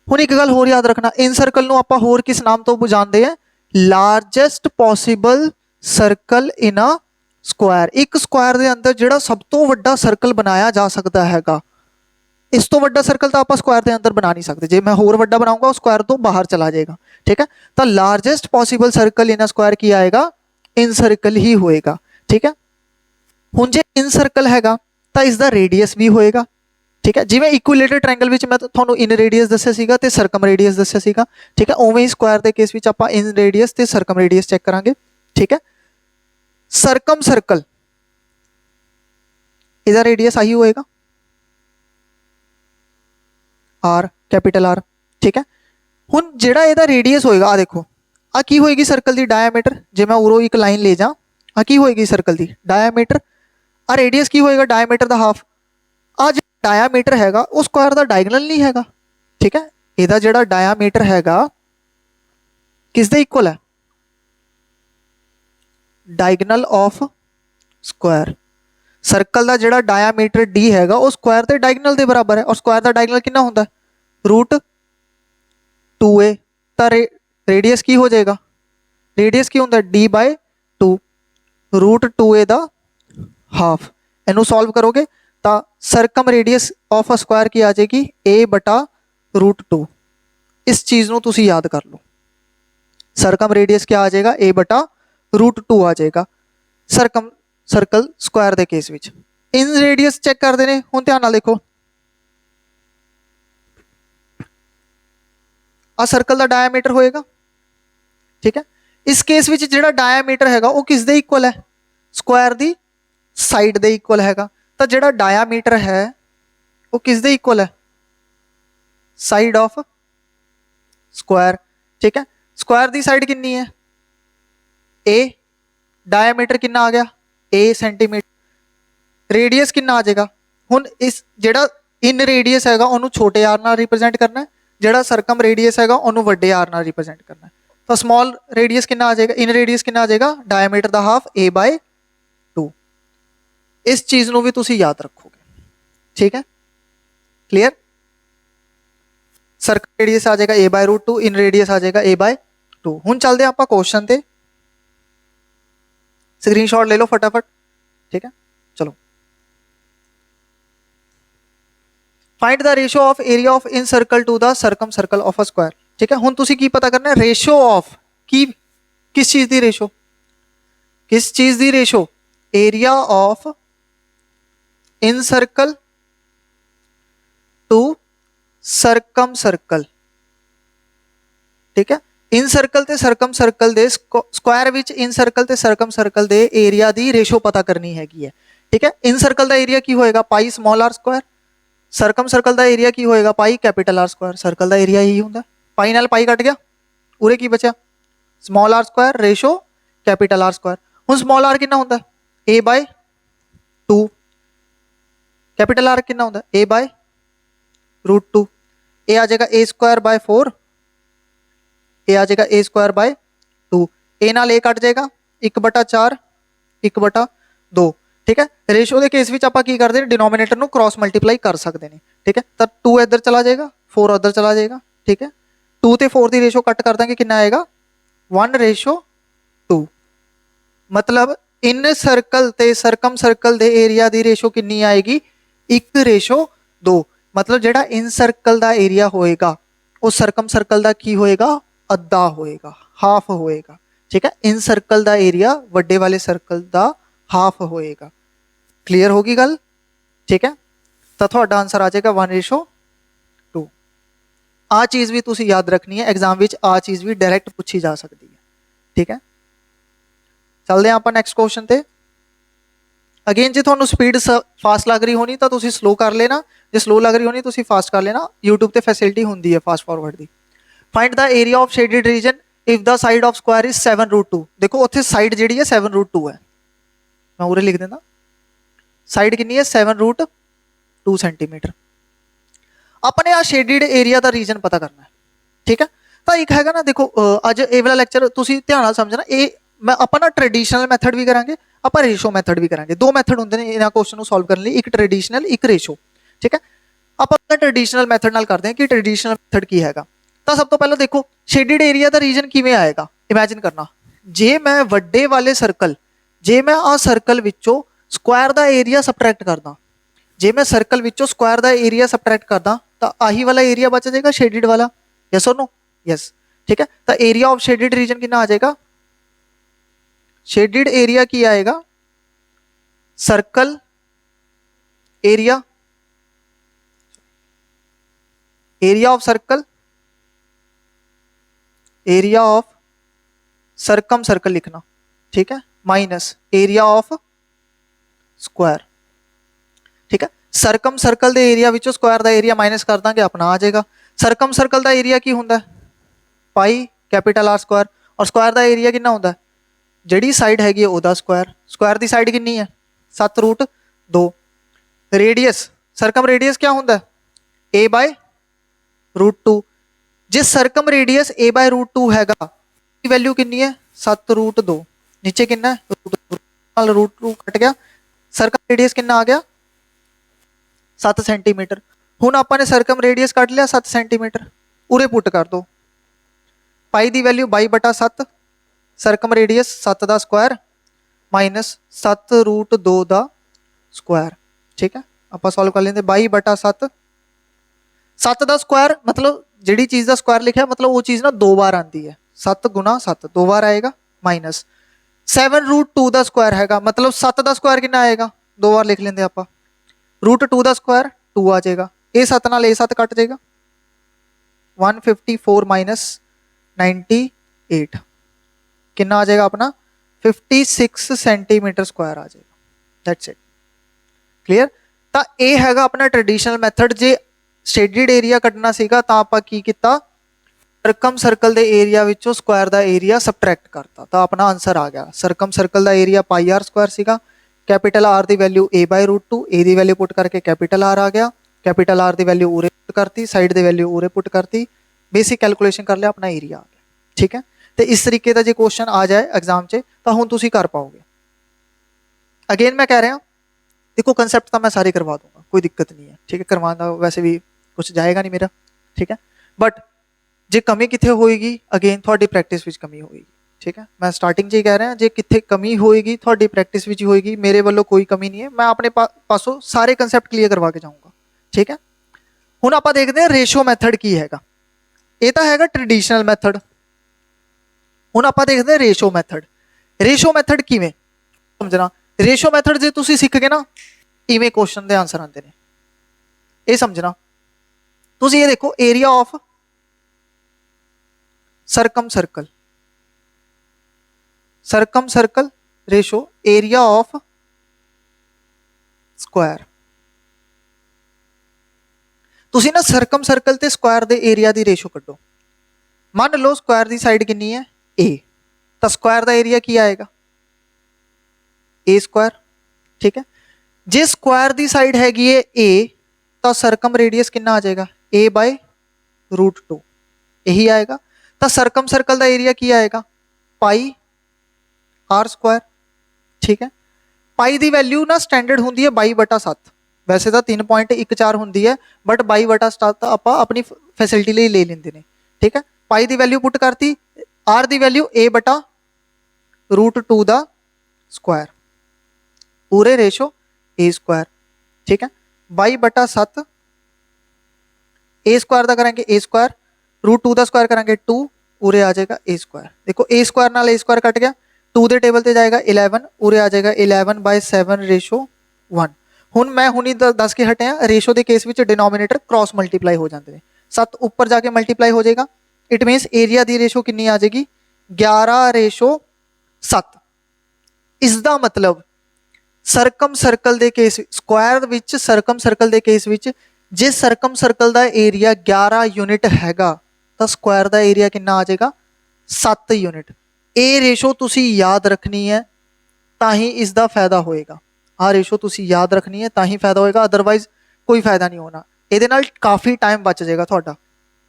हुन एक गल होर याद रखना, इन सर्कल नूं आपां होर किस नाम तो जानते हैं, largest possible circle in a square. एक स्क्वायर के अंदर जो सब तो वड्डा सर्कल बनाया जा सकता हैगा, इस तो वड्डा सर्कल तो आप स्क्वायर के अंदर बना नहीं सकते, जे मैं होर वड्डा बनाऊंगा स्क्वायर तो बाहर चला जाएगा। ठीक है, तो largest possible circle in square की आएगा इन सर्कल ही होएगा। ठीक है, हुण जे इन सर्कल हैगा तो इसका रेडियस भी होएगा। ठीक है, जिवें इक्विलेटरल ट्रायंगल विच मैं तुहानू इन रेडियस दस्सिया सीगा ते सरकम रेडियस दस्सिया सीगा। ठीक है, उवें ही स्क्वायर के केस विच आपां इन रेडियस ते सरकम रेडियस चेक करांगे। ठीक है, सरकम सर्कल इसका रेडियस आई होएगा आर, कैपिटल आर। ठीक है, हुण जिहड़ा इहदा रेडियस होएगा, आ देखो आ की होएगी सर्कल दी डायामीटर, जे मैं उरों एक लाइन ले जा, आ की होएगी सर्कल दी डायामीटर, आ रेडियस की होएगा डायामीटर दा हाफ। आ जो डायामीटर हैगा वो स्क्वायर दा डायगोनल नहीं हैगा। ठीक है, इहदा जिहड़ा डायामीटर हैगा किस दे इक्वल है, डायगनल ऑफ स्क्वायर। सर्कल का जिहड़ा डायामीटर डी हैगा वो स्क्वायर के डायगनल के बराबर है, और स्क्वायर का डायगनल कितना होंदा है? Root 2a। तो रेडियस की हो जाएगा? रेडियस की होंदा डी बाय 2 रूट 2a दा हाफ। इनू सॉल्व करोगे तो सरकम रेडियस ऑफ अ स्क्वायर की आ जाएगी a बटा रूट 2। इस चीज़ को तुसी याद कर लो। सरकम रेडियस क्या आ जाएगा? a बटा रूट 2 आ जाएगा सरकम सर्कल स्क्वायर के केस विच। इन रेडियस चेक करते हैं, हुण ध्यान नाल देखो। आ सर्कल का डायामीटर होएगा, ठीक है। इस केस विच जिहड़ा डायामीटर हैगा वो किस दे इक्वल है? स्क्वायर दी साइड दे इक्वल हैगा। तो जिहड़ा डायामीटर है वो किस दे इक्वल है? साइड ऑफ स्क्वायर, ठीक है। स्क्वायर दी साइड कितनी है? ए। डायामीटर कितना आ गया? ए सेंटीमीटर। रेडियस कितना आ जाएगा? हुण इस जिहड़ा इन रेडियस हैगा उन्होंने छोटे आर नाल रिप्रेजेंट करना है, जिहड़ा सरकम रेडियस हैगा उन्होंने वड्डे आर नाल रिप्रेजेंट करना है। तो स्मॉल रेडियस कितना आ जाएगा? इन रेडियस कितना आ जाएगा? डायमीटर दा हाफ a बाय 2। इस चीज़ को भी तुसी याद रखोगे, ठीक है। क्लियर? सर्कल रेडियस आ जाएगा a by root 2, in radius आ जाएगा a बाय 2। हुण चलते हैं आपां क्वेश्चन ते, स्क्रीनशॉट ले लो फटाफट, ठीक है। चलो, find the ratio of area of in circle to the circum circle of a square, ठीक है। हुण तुसी की पता करना है? रेशियो ऑफ की, किस चीज दी रेशो? किस चीज दी ratio? Area of in circle to circum circle, ठीक है। इन सर्कल ते सरकम सर्कल दे स्क्वायर विच इन सर्कल ते सरकम सर्कल दे एरिया दी रेशो पता करनी हैगी है, ठीक है। इन सर्कल दा एरिया की होएगा? Pi small r square. Circum circle दा एरिया की होएगा? Pi capital r square. Circle दा एरिया ही हुंदा, पाई नाल पाई कट गया, उरे की बचा? Small r square ratio capital r square. हुण स्मॉल आर कितना होंदा? a bye 2। कैपिटल आर कितना होंदा? a by root 2। ए आ जाएगा a स्क्वायर बाय 4, ए आ जाएगा a स्क्वायर बाय 2। ए नाल ए कट जाएगा, 1/4 1/2, ठीक है। रेशो के केस में आप करते हैं? डिनोमिनेटर को क्रॉस मल्टीप्लाई कर सकते हैं, ठीक है। तो 2 इधर चला जाएगा, 4 उधर चला जाएगा, ठीक है। 2 ते 4 की रेशो कट कर देंगे, कितना आएगा? 1:2। मतलब इन सर्कल ते सरकम सर्कल दे एरिया दी रेशो कितनी आएगी? 1:2। मतलब जिहड़ा इन सर्कल दा एरिया होएगा वो सरकम सर्कल दा की होएगा? अद्धा होएगा, हाफ होएगा, ठीक है। इन सर्कल दा एरिया वड्डे वाले सर्कल दा हाफ होएगा। क्लियर होगी गल, ठीक है। तो तुहाडा आंसर आ जाएगा 1:2। आ चीज़ भी तुसी याद रखनी है, एग्जाम विच आ चीज़ भी डायरैक्ट पूछी जा सकती है, ठीक है। चलते हैं आप नैक्सट क्वेश्चन ते। अगेन जो थोड़ा स्पीड फास्ट लग रही होनी तो तुसी स्लो कर लेना, जो स्लो लग रही होनी तुसी फास्ट कर लेना। यूट्यूब ते फैसिलिटी होंदी है फास्ट फॉरवर्ड की। Find the area of shaded region if the side of square is 7√2। देखो उत्थे साइड जी है 7√2 है, मैं उरे लिख देना। साइड कितनी है? 7√2 सेंटीमीटर। अपने आ शेडेड एरिया का रीजन पता करना है, ठीक है। तो एक है ना, देखो अज ये वाला लैक्चर तुसी ध्यान नाल समझना, ये मैं आप ना ट्रेडिशनल मैथड भी करांगे, आप रेशो मैथड भी करांगे। दो मैथड होंगे ने इन्हां क्वेश्चन को सॉल्व करने लिए, एक ट्रेडिशनल एक रेशो, ठीक है। आप ट्रेडिशनल मैथड नाल करते हैं कि ट्रेडिशनल मैथड की हैगा। तो सब तो पहले देखो शेडेड एरिया का रीजन किवें आएगा। इमेजिन करना, जे मैं वड्डे वाले सर्कल, जे मैं आ सर्कल विचों स्क्वायर का एरिया सबट्रैक्ट करदा, जे मैं सर्कल विचों स्क्वायर का एरिया सबट्रैक्ट करदा तो आही वाला एरिया बच जाएगा शेडेड वाला। यस और नो? यस, ठीक है। तो एरिया ऑफ शेडेड रीजन कितना आ जाएगा? शेडेड एरिया की आएगा circle area, area of circle, area of circum circle लिखना, ठीक है, माइनस एरिया ऑफ स्क्वायर, ठीक है। सरकम सर्कल दे एरिया विचों स्क्वायर दा एरिया माइनस कर देंगे, अपना आ जाएगा। सरकम सर्कल दा एरिया की हुंदा है? पाई कैपिटल आर स्क्वायर। और स्क्वायर दा एरिया कितना हुंदा है? जिहड़ी साइड हैगी है ओहदा स्क्वायर। स्क्वायर दी साइड कितनी है? 7√2। रेडियस, सरकम रेडियस क्या हुंदा है? a by root 2। जे circum radius a by root 2 हैगा, वैल्यू कितनी है? 7√2। नीचे कितना है रूट टू कट गया, सर्कम रेडियस कितना आ गया 7 सेंटीमीटर। हुण आपां ने सर्कम रेडियस कट लिया 7 सेंटीमीटर, उरे पुट कर दो पाई की वैल्यू 22/7, सर्कम रेडियस 7 का स्क्वायर माइनस 7 रूट 2 का स्क्वायर। ठीक है, आप सॉल्व कर लेंगे 22/7, 7 का स्क्वायर मतलब जिहड़ी चीज़ का स्क्वायर लिखा मतलब वो चीज़ ना 2 बार आती है, 7 गुना 7 2 बार आएगा, माइनस 7 रूट 2 का स्क्वायर हैगा मतलब 7 का स्क्वायर कितना आएगा 2 बार लिख लेंगे आप, रूट 2 का स्क्वायर 2 आ जाएगा, A7 नाल A7 कट जाएगा 154 माइनस 98 कितना आ जाएगा अपना 56 सेंटीमीटर स्क्वायर आ जाएगा। That's it, clear. तो ये हैगा अपना ट्रेडिशनल मैथड। जे शेडिड एरिया कटना सीगा तो आपां की कीता सर्कम सर्कल के एरिया विचों स्क्वायर का एरिया सबट्रैक्ट करता, तो अपना आंसर आ गया सर्कम सर्कल का एरिया पाई आर स्क्वायर सीगा, कैपिटल आर की वैल्यू A/√2, ए की वैल्यू पुट करके कैपिटल आर आ गया, कैपिटल आर की वैल्यू उरे पुट करती, साइड की वैल्यू उरे पुट करती, बेसिक कैलकुलेशन कर लिया, अपना एरिया आ गया। ठीक है, तो इस तरीके का जो क्वेश्चन आ जाए एग्जाम से तो हुण तुसीं कर पाओगे। अगेन मैं कह रहा देखो कंसैप्ट तो मैं सारे करवा दूंगा, कोई दिक्कत नहीं है। ठीक है, करवाना वैसे भी कुछ जाएगा नहीं मेरा। ठीक है, बट जे कमी कितने होएगी अगेन थोड़ी प्रैक्टिस विच कमी होएगी। ठीक है, मैं स्टार्टिंग से ही कह रहा जे कितने कमी होएगी थोड़ी प्रैक्टिस विच होएगी, मेरे वालों कोई कमी नहीं है, मैं अपने पासों सारे कंसैप्ट क्लीयर करवा के जाऊंगा। ठीक है, हुण आपां देखते हैं रेशो मैथड की हैगा। ये तो हैगा ट्रेडिशनल मैथड। हुण आपां देखते हैं रेशो मैथड। रेशो मैथड किवें समझना, रेशो मैथड जे तुसीं सीख गए ना इवें क्वेश्चन के आंसर आते हैं। ये समझना, तुसीं ये देखो area of circum circle, circum circle ratio area of square, तुसीं ना सर्कम सर्कल ते स्क्वायर दे एरिया दी रेशो कड्डो। मान लो स्क्वायर दी साइड कितनी है A, तो स्क्वायर दा एरिया की आएगा A स्क्वायर। ठीक है, जे स्क्वायर दी साइड हैगी है A तो सर्कम रेडियस कितना आ जाएगा A/√2, यही आएगा। तो सर्कम सर्कल का एरिया की आएगा पाई आर स्क्वायर। ठीक है, पाई की वैल्यू ना स्टैंडर्ड होंगी है 22/7, वैसे तो 3.14 होंगी है बट 22/7 आप अपनी फैसिलिटी लिए ले लेंगे ने। ठीक है, पाई की वैल्यू पुट करती, आर की वैल्यू A/√2 का स्क्वायर पूरे रेशो A स्क्वायर। ठीक है, 22/7 A स्क्वायर का करेंगे A स्क्वायर, √2 का स्क्वायर करेंगे 2, उरे आ जाएगा A स्क्वायर। देखो A स्क्वायर नाल A स्क्वायर कट गया, 2 के टेबल से जाएगा 11, उरे आ जाएगा 11/7/1। हुण मैं हुणी दस के हटे रेशो के केस में डिनोमिनेटर क्रॉस मल्टीप्लाई हो जाते हैं, 7 ऊपर जाके मल्टीप्लाई हो जाएगा। इट मीनस एरिया की रेशो कितनी आ जाएगी 11/7। इसका मतलब सर्कम सर्कल के केस स्क्वायर विच सर्कम सर्कल के केस विच जे सर्कम सर्कल का एरिया 11 यूनिट हैगा तो स्क्वायर का एरिया कितना आ जाएगा 7 यूनिट। ये रेशो तुसी याद रखनी है ताही इसका फायदा होएगा, आ रेशो तुसी याद रखनी है ताही फायदा होएगा, अदरवाइज कोई फायदा नहीं होना। ये काफ़ी टाइम बच जाएगा थोड़ा।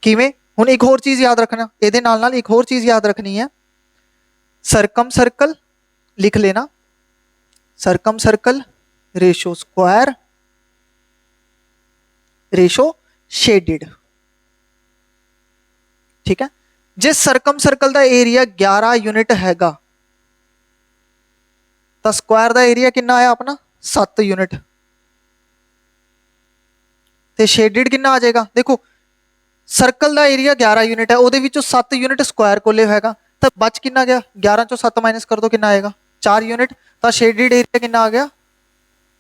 किवें हुण एक होर चीज़ याद रखना, ये एक होर चीज़ याद रखनी है, सर्कम सर्कल लिख लेना, circum circle ratio square ratio shaded. ठीक है, जे सर्कम सर्कल का एरिया 11 यूनिट हैगा तो स्क्वायर का एरिया कितना आया अपना 7 यूनिट, तो शेडिड कितना आ जाएगा। देखो सर्कल का एरिया 11 यूनिट है, ਉਹਦੇ ਵਿੱਚੋਂ 7 यूनिट स्क्वायर ਕੋਲੇ हैगा, तो बच कितना गया 11 चो 7 माइनस कर दो कितना आएगा 4 यूनिट, तो शेडिड एरिया कितना आ गया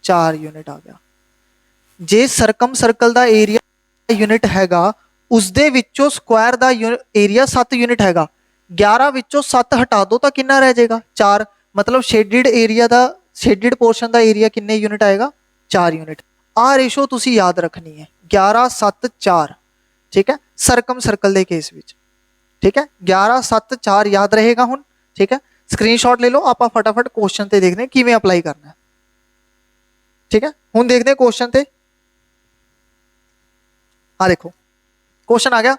4 यूनिट आ गया। जे सर्कम सर्कल का एरिया यूनिट हैगा उसदे विचों स्क्वायर का एरिया 7 यूनिट हैगा, 11 विचों 7 हटा दो तो कितना रह जाएगा 4, मतलब शेडिड एरिया का शेडिड पोर्शन का एरिया कितने यूनिट आएगा 4 यूनिट। आ रेशो तुसी याद रखनी है 11 7 4। ठीक है, सर्कम सर्कल के केस विच। ठीक है, 11 7 4 याद रहेगा हुण। ठीक है, स्क्रीनशॉट ले लो, आप फटाफट क्वेश्चन ते देखते हैं किवें अप्लाई करना है। ठीक है, हुण देखते हैं क्वेश्चन ते। आ देखो क्वेश्चन आ गया,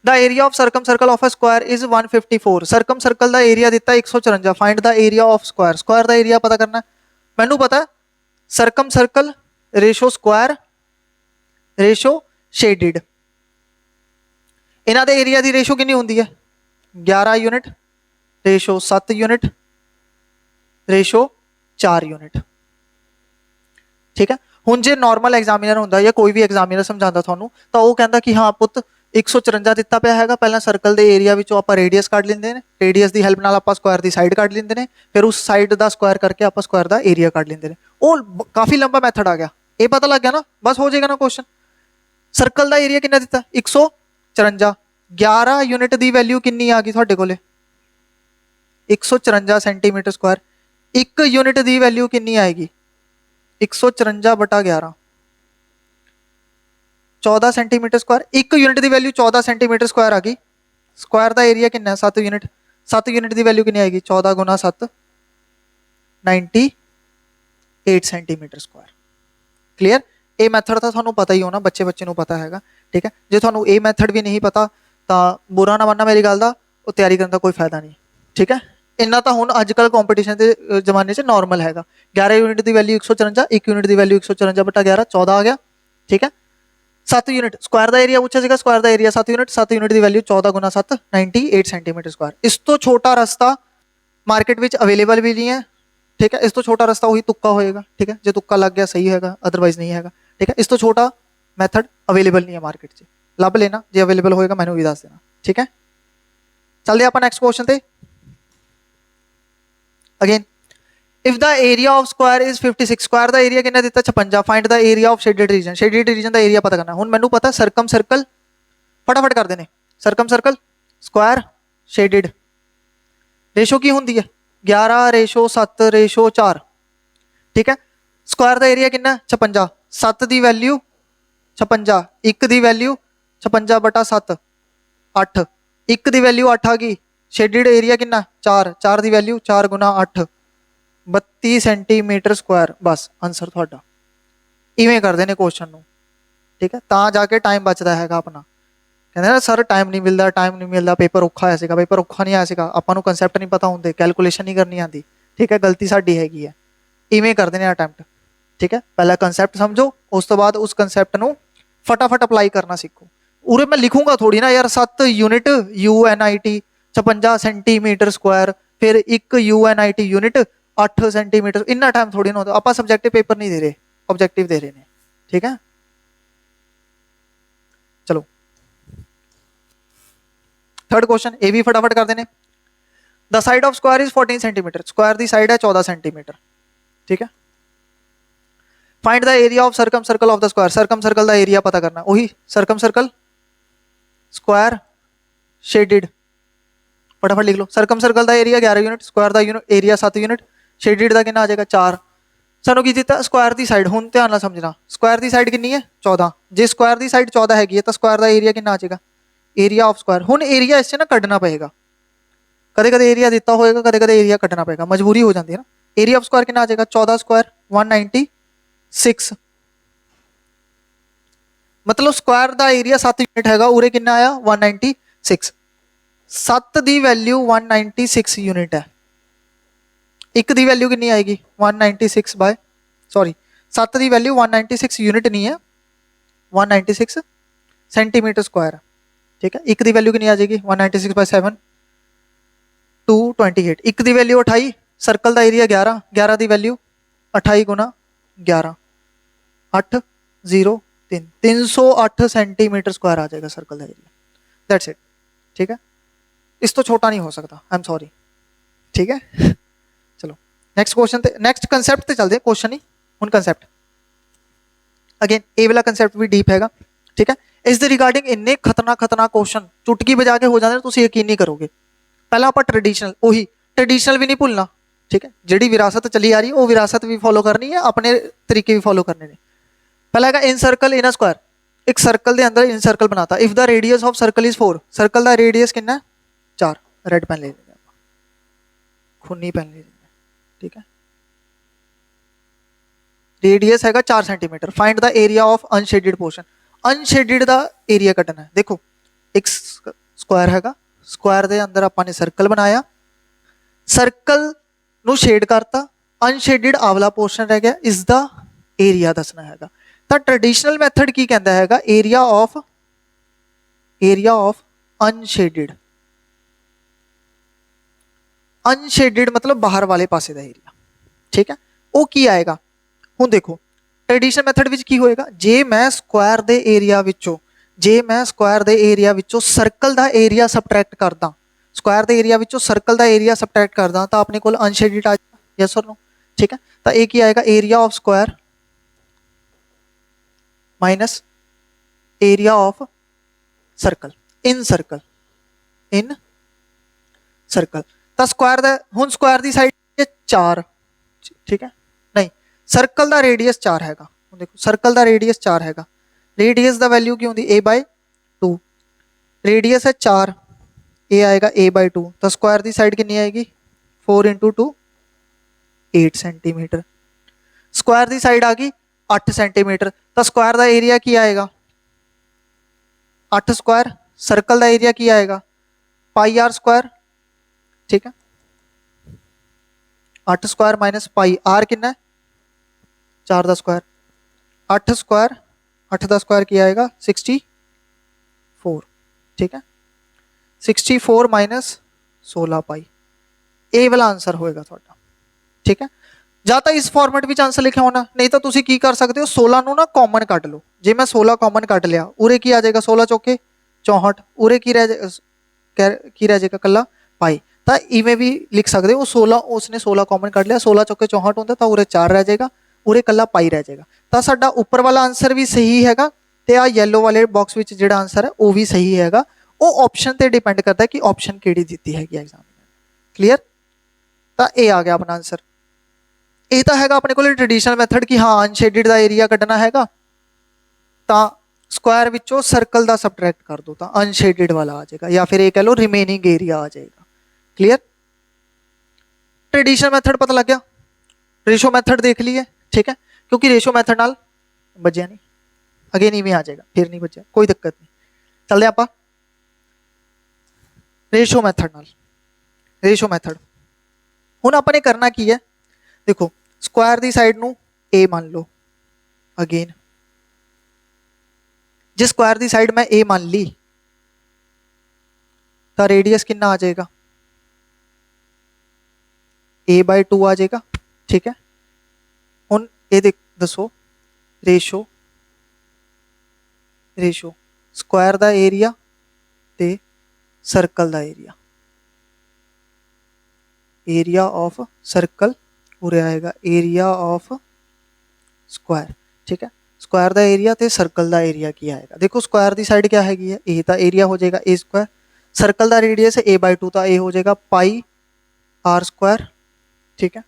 the area of circum circle of a square is 154 circum circle का एरिया दिता 154 find the area of square square का एरिया पता करना मैनू पता circum circle ratio square ratio shaded इन्हां दे एरिया की रेशो कितनी होंदी है 11 unit ratio 7 unit ratio 4 unit ठीक है हुण जे नॉर्मल एग्जामिनर होंदा या कोई भी एग्जामिनर समझाता थानू तो वह कहता कि हाँ पुत 154 दिता पाया है पहला सर्कल के एरिया विचों आपां रेडियस कढ लैंदे ने रेडियस की हैल्प नाल आपां स्क्वायर की साइड कढ लैंदे ने फिर उस साइड का स्क्वायर करके आपां स्क्वायर का एरिया कढ लैंदे ने वो काफ़ी लंबा मैथड आ गया ये पता लग गया ना बस हो जाएगा ना क्वेश्चन सर्कल का एरिया कितना दिता 154 11 यूनिट की वैल्यू कितनी आ गई तुहाडे कोले 154 सेंटीमीटर स्क्वायर एक यूनिट की वैल्यू कितनी आएगी 154/11 14 सेंटीमीटर स्क्वायर एक यूनिट की वैल्यू 14 सेंटीमीटर स्क्वायर आ गई स्क्वायर का एरिया कितना है 7 यूनिट की वैल्यू कितनी आएगी 14 × 7 98 सेंटीमीटर स्क्वायर क्लीयर ये मैथड तो थानू पता ही होना बच्चे बच्चे पता है ठीक है जो थानू ये मैथड भी नहीं पता तो बुरा ना मानना मेरी गल का वो तैयारी करने का कोई फायदा नहीं ठीक है इन्ना तो हुण अजकल कॉम्पीटिशन के जमाने से नॉर्मल है 11 यूनिट की वैल्यू 154 एक यूनिट की वैल्यू 154/11 14 आ गया ठीक है 7 यूनिट स्क्वायर का एरिया पूछा सीगा स्क्वायर का एरिया 7 यूनिट की वैल्यू 14 × 7 98 सेंटीमीटर स्क्वायर इस तो छोटा रास्ता मार्केट में अवेलेबल भी नहीं है ठीक है इस तो छोटा रास्ता वही तुक्का होएगा ठीक है जो तुक्का लग गया सही है अदरवाइज नहीं है ठीक है इस तो छोटा मैथड अवेलेबल नहीं है मार्केट से लभ लेना जो अवेलेबल होएगा मैंने भी दस देना ठीक है चलते आप नैक्सट क्वेश्चन पे again if the area of square is 56 square का एरिया कितना दिता 56 find the area of shaded region का एरिया पता करना हुण मैनू पता सर्कम सर्कल फटाफट कर देने circum circle square shaded ratio की होंगी है 11 रेशो 7 रेशो 4 ठीक है स्क्वायर का एरिया कितना 56 7 की वैल्यू 56 एक की वैल्यू 56/7 8 एक की वैल्यू 8 आ गई शेडेड एरिया कितना 4 की वैल्यू 4 × 8 32 सेंटीमीटर स्क्वायर बस आंसर थोड़ा इवें करते हैं क्वेश्चन को ठीक है तो जाके टाइम बचता है अपना कहते ना सर टाइम नहीं मिलता पेपर औखा आया पेपर औखा नहीं आया आपको कंसैप्ट नहीं पता होंगे कैलकुलेशन नहीं करनी आती ठीक है गलती साड़ी हैगी है इवें करते हैं अटैम्प्ट ठीक है पहला कंसैप्ट समझो उस तो बाद उस कंसैप्ट को फटाफट अप्लाई करना सीखो उरे मैं लिखूंगा थोड़ी ना यार 7 यूनिट UNIT 56 सेंटीमीटर स्क्वायर फिर एक UNIT यूनिट 8 सेंटीमीटर इन्ना टाइम थोड़ी ना होता आप सब्जेक्टिव पेपर नहीं दे रहे ऑब्जेक्टिव दे रहे हैं ठीक है चलो थर्ड क्वेश्चन ये भी फटाफट कर देने the side of square is 14 centimetre square की साइड है 14 सेंटीमीटर ठीक है find the area of circum circle of the square circum circle का एरिया पता करना वही सर्कम सर्कल स्क्वायर शेडेड फटाफट लिख लो सर्कम सर्कल का एरिया 11 यूनिट स्क्वायर का एरिया 7 यूनिट शेडेड का कितना आ जाएगा 4 सानू की दिता स्क्वायर की साइड हुण ध्यान नाल समझना स्क्वायर की साइड कितनी है 14 जे स्क्वायर की साइड 14 हैगी है तो स्क्वायर का एरिया कितना आ जाएगा एरिया ऑफ स्क्वायर हुण एरिया इससे ना कढ़ना पएगा कदे कदे एरिया दिता होएगा कदे कदे एरिया कढ़ना पएगा मजबूरी हो जाती है ना एरिया ऑफ स्क्वायर कितना आ जाएगा 14 स्क्वायर 196 मतलब स्क्वायर का एरिया 7 यूनिट हैगा उरे कितना आया 196 7 की वैल्यू 196 यूनिट है एक की वैल्यू कितनी आएगी 7 की वैल्यू 196 यूनिट नहीं है 196 सेंटीमीटर स्क्वायर ठीक है एक की वैल्यू कितनी आ जाएगी 196/7 228 एक की वैल्यू 28 सर्कल का एरिया 11 11 की वैल्यू 28 × 11 8 0 3 308 सेंटीमीटर स्क्वायर आ जाएगा सर्कल का एरिया दैट्स इट ठीक है इस तो छोटा नहीं हो सकता आई एम सॉरी ठीक है चलो नेक्स्ट क्वेश्चन नेक्स्ट कंसेप्ट चलते हैं क्वेश्चन ही हुण कंसेप्ट अगेन ये वाला कंसेप्ट भी डीप हैगा ठीक है इस दे रिगार्डिंग इन्ने खतरनाक क्वेश्चन चुटकी बजा के हो जाते हैं तुम यकीन नहीं करोगे पहला आप ट्रेडिशनल वही ट्रेडिशनल भी नहीं भूलना ठीक है जी विरासत चली आ रही है वो विरासत भी फॉलो करनी है अपने तरीके भी फॉलो करने ने पहला है इन सर्कल इन स्क्वायर एक सर्कल के अंदर इन सर्कल बनाता if the radius of circle is 4 circle का रेडियस कितना 4 रेड पेन ले लेंगे खूनी पेन ले लेंगे ठीक है रेडियस हैगा 4 centimetre find the area of unshaded portion unshielded का एरिया कटना है देखो ਇੱਕ ਸਕੁਆਇਰ ਹੈਗਾ, ਸਕੁਆਇਰ ਦੇ ਅੰਦਰ ਆਪਾਂ ਨੇ ਸਰਕਲ ਬਣਾਇਆ, ਸਰਕਲ ਨੂੰ ਸ਼ੇਡ ਕਰਤਾ, ਅਨਸ਼ੇਡਡ ਆਵਲਾ ਪੋਰਸ਼ਨ ਰਹਿ ਗਿਆ, ਇਸ ਦਾ ਏਰੀਆ ਦੱਸਣਾ ਹੈਗਾ। ਤਾਂ ਟ੍ਰੈਡੀਸ਼ਨਲ ਮੈਥਡ ਕੀ ਕਹਿੰਦਾ ਹੈਗਾ, ਏਰੀਆ ਆਫ ਅਨਸ਼ੇਡਡ, ਅਨਸ਼ੇਡਡ मतलब ਬਾਹਰ ਵਾਲੇ ਪਾਸੇ ਦਾ ਏਰੀਆ, ਠੀਕ ਹੈ। ਉਹ ਕੀ ਆਏਗਾ, ਹੁਣ ਦੇਖੋ ਟ੍ਰੈਡੀਸ਼ਨਲ ਮੈਥਡ ਵਿੱਚ ਕੀ ਹੋਏਗਾ, ਜੇ ਮੈਂ ਸਕੁਆਇਰ ਦੇ ਏਰੀਆ ਵਿੱਚੋਂ ਸਰਕਲ ਦਾ ਏਰੀਆ ਸਬਟਰੈਕਟ ਕਰਦਾ, ਸਕੁਆਇਰ ਦੇ ਏਰੀਆ ਵਿੱਚੋਂ ਸਰਕਲ ਦਾ ਏਰੀਆ ਸਬਟਰੈਕਟ ਕਰਦਾ ਤਾਂ ਆਪਣੇ ਕੋਲ ਅਨਸ਼ੇਡਡ ਆ ਜਾਏਗਾ, ਯੈਸ ਔਰ नो, ਠੀਕ ਹੈ। ਤਾਂ ਇਹ ਕੀ ਆਏਗਾ, area of Square minus area of circle in circle. ਤਾਂ ਸਕੁਆਇਰ ਦਾ, ਹੁਣ ਸਕੁਆਇਰ ਦੀ ਸਾਈਡ 4, ਠੀਕ ਹੈ, ਨਹੀਂ ਸਰਕਲ ਦਾ ਰੇਡੀਅਸ 4 ਹੈਗਾ, ਹੁਣ ਦੇਖੋ ਸਰਕਲ ਦਾ ਰੇਡੀਅਸ 4 ਹੈਗਾ, ਰੇਡੀਅਸ ਦਾ ਵੈਲਿਊ ਕੀ ਹੁੰਦੀ a/2, ਰੇਡੀਅਸ ਹੈ 4, ਇਹ ਆਏਗਾ a/2, ਤਾਂ ਸਕੁਆਇਰ ਦੀ ਸਾਈਡ ਕਿੰਨੀ ਆਏਗੀ 4 × 2 8 ਸੈਂਟੀਮੀਟਰ, ਸਕੁਆਇਰ ਦੀ ਸਾਈਡ ਆ ਗਈ 8 ਸੈਂਟੀਮੀਟਰ, ਤਾਂ ਸਕੁਆਇਰ ਦਾ ਏਰੀਆ ਕੀ ਆਏਗਾ 8 ਸਕੁਆਇਰ, सर्कल का एरिया की आएगा पाई आर स्क्वायर, ठीक है, 8 स्क्वायर माइनस पाई आर कितना है 4 का स्क्वायर, 8 स्क्वायर 8 का स्क्वायर किया आएगा 64, ठीक है, 64 माइनस 16 पाई, ए वाला आंसर होएगा थोड़ा, ठीक है। ਜਾਂ ਤਾਂ ਇਸ ਫਾਰਮੈਟ ਵਿੱਚ ਆਨਸਰ ਲਿਖਿਆ ਹੋਣਾ, ਨਹੀਂ ਤਾਂ ਤੁਸੀਂ ਕੀ ਕਰ ਸਕਦੇ ਹੋ 16 ਨੂੰ ਨਾ ਕਾਮਨ ਕੱਢ ਲਓ, ਜੇ ਮੈਂ 16 ਕਾਮਨ ਕੱਢ ਲਿਆ ਉਰੇ ਕੀ ਆ ਜਾਏਗਾ 16 ਚੌਕੇ 64, ਉਰੇ ਕੀ ਰਹਿ ਜਾਏਗਾ ਕੱਲਾ ਪਾਈ, ਤਾਂ ਇਵੇਂ ਵੀ ਲਿਖ ਸਕਦੇ ਹੋ 16 ਉਸਨੇ 16 ਕਾਮਨ ਕੱਢ ਲਿਆ, 16 ਚੌਕੇ 64 ਹੁੰਦਾ ਤਾਂ ਉਰੇ 4 ਰਹਿ ਜਾਏਗਾ, ਉਰੇ ਕੱਲਾ ਪਾਈ ਰਹਿ ਜਾਏਗਾ, ਤਾਂ ਸਾਡਾ ਉੱਪਰ ਵਾਲਾ ਆਨਸਰ ਵੀ ਸਹੀ ਹੈਗਾ ਤੇ ਆ ਯੈਲੋ ਵਾਲੇ ਬਾਕਸ ਵਿੱਚ ਜਿਹੜਾ ਆਨਸਰ ਹੈ ਉਹ ਵੀ ਸਹੀ ਹੈਗਾ, ਉਹ ਆਪਸ਼ਨ ਤੇ ਡਿਪੈਂਡ ਕਰਦਾ ਕਿ ਆਪਸ਼ਨ ਕਿਹੜੀ ਦਿੱਤੀ ਹੈਗੀ ਐਗਜ਼ਾਮ, ਕਲੀਅਰ। ਤਾਂ ਇਹ ਆ ਗਿਆ ਆਪਣਾ ਆਨਸਰ, ਇਹ ਤਾਂ ਹੈਗਾ ਆਪਣੇ ਕੋਲ ਟ੍ਰੈਡੀਸ਼ਨਲ ਮੈਥਡ ਕਿ ਹਾਂ ਅਨਸ਼ੇਡਡ ਦਾ ਏਰੀਆ ਕੱਢਣਾ ਹੈਗਾ ਤਾਂ ਸਕੁਆਇਰ ਵਿੱਚੋਂ ਸਰਕਲ ਦਾ ਸਬਟਰੈਕਟ ਕਰ ਦੋ ਤਾਂ ਅਨਸ਼ੇਡਡ ਵਾਲਾ ਆ ਜਾਏਗਾ, ਜਾਂ ਫਿਰ ਇਹ ਕਹ ਲਓ ਰਿਮੇਨਿੰਗ ਏਰੀਆ ਆ ਜਾਏਗਾ, क्लियर। ट्रेडिशनल मैथड पता लग गया, रेशो मैथड देख लिए, ठीक है, क्योंकि रेशो मैथड नाल बजया नहीं, अगेन इवें आ जाएगा, फिर नहीं बजया कोई दिक्कत नहीं, चलते आप रेशो मैथड नाल। रेशो मैथड हुण आपने करना की है, देखो स्क्वायर दी साइड नू ए मान लो, अगेन जे स्क्वायर दी साइड मैं ए मान ली तो रेडियस कितना आ जाएगा a/2 आ जाएगा, ठीक है। हुण ये देख दसो रेशो स्क्वायर दा एरिया ते सर्कल दा एरिया ऑफ सर्कल उरे आएगा एरिया ऑफ स्क्वायर, ठीक है, स्क्वायर दा एरिया ते सर्कल दा एरिया की आएगा, देखो स्क्वायर दी साइड क्या हैगी है ए, ता एरिया हो जाएगा a स्क्वायर, सर्कल दा रेडियस है a/2 ता ए हो जाएगा पाई आर स्क्वायर, ठीक है,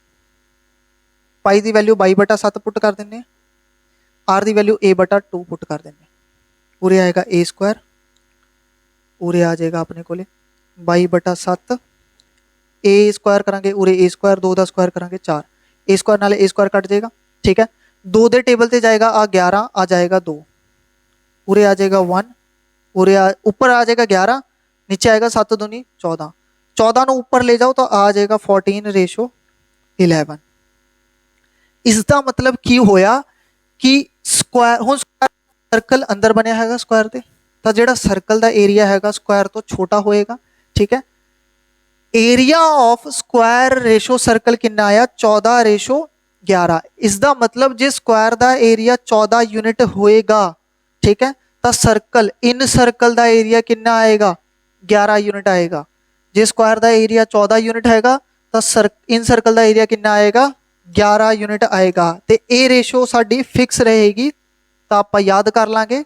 पाई की वैल्यू 22/7 पुट कर दें, आर की वैल्यू a/2 पुट कर दें, उरे आएगा ए स्क्वायर, उरे आ जाएगा अपने को 22/7, ए स्क्वायर करांगे उरे ए स्क्वायर 2 का स्क्वायर करांगे 4, ए स्क्वायर नाले ए स्क्वायर कट जाएगा, ठीक है, 2 के टेबल से जाएगा आ 11 आ जाएगा 2, उरे आ जाएगा 1, उरे ऊपर आ जाएगा 11, नीचे आएगा 7 दूनी 14, 14 को ऊपर ले जाओ तो आ जाएगा 14/11। इसका मतलब की होया कि स्क्वायर हुण सर्कल अंदर बनया है स्क्वायर के, तो जो सर्कल का एरिया है स्क्वायर तो छोटा होएगा, ठीक है। Area of square ratio circle कितना आया 14/11, इसका मतलब जो स्क्वायर का एरिया 14 यूनिट होएगा, ठीक है, तो सर्कल इन सर्कल का एरिया कितना आएगा 11 यूनिट आएगा, जो स्क्वायर का एरिया 14 यूनिट हैगा तो इन सर्कल का एरिया कितना आएगा 11 यूनिट आएगा, तो ये रेशो साडी फिक्स रहेगी, तो आप याद कर लांगे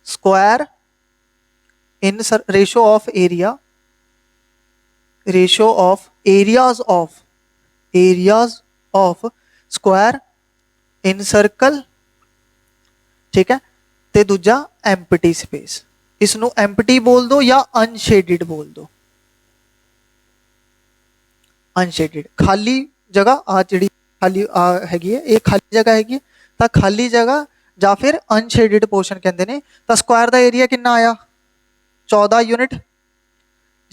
square in ratio of area, ratio of areas of square in circle, ठीक है, ते दूजा एम्प्टी स्पेस, इसनू एम्प्टी बोल दो या अनशेडिड बोल दो, अनशेडिड खाली जगह आ जी खाली हैगी है, ये खाली जगह हैगी, तो खाली जगह ਜਾਂ ਫਿਰ ਅਨਸ਼ੇਡਡ ਪੋਰਸ਼ਨ ਕਹਿੰਦੇ ਨੇ। ਤਾਂ ਸਕੁਆਇਰ ਦਾ ਏਰੀਆ ਕਿੰਨਾ ਆਇਆ 14 ਯੂਨਿਟ।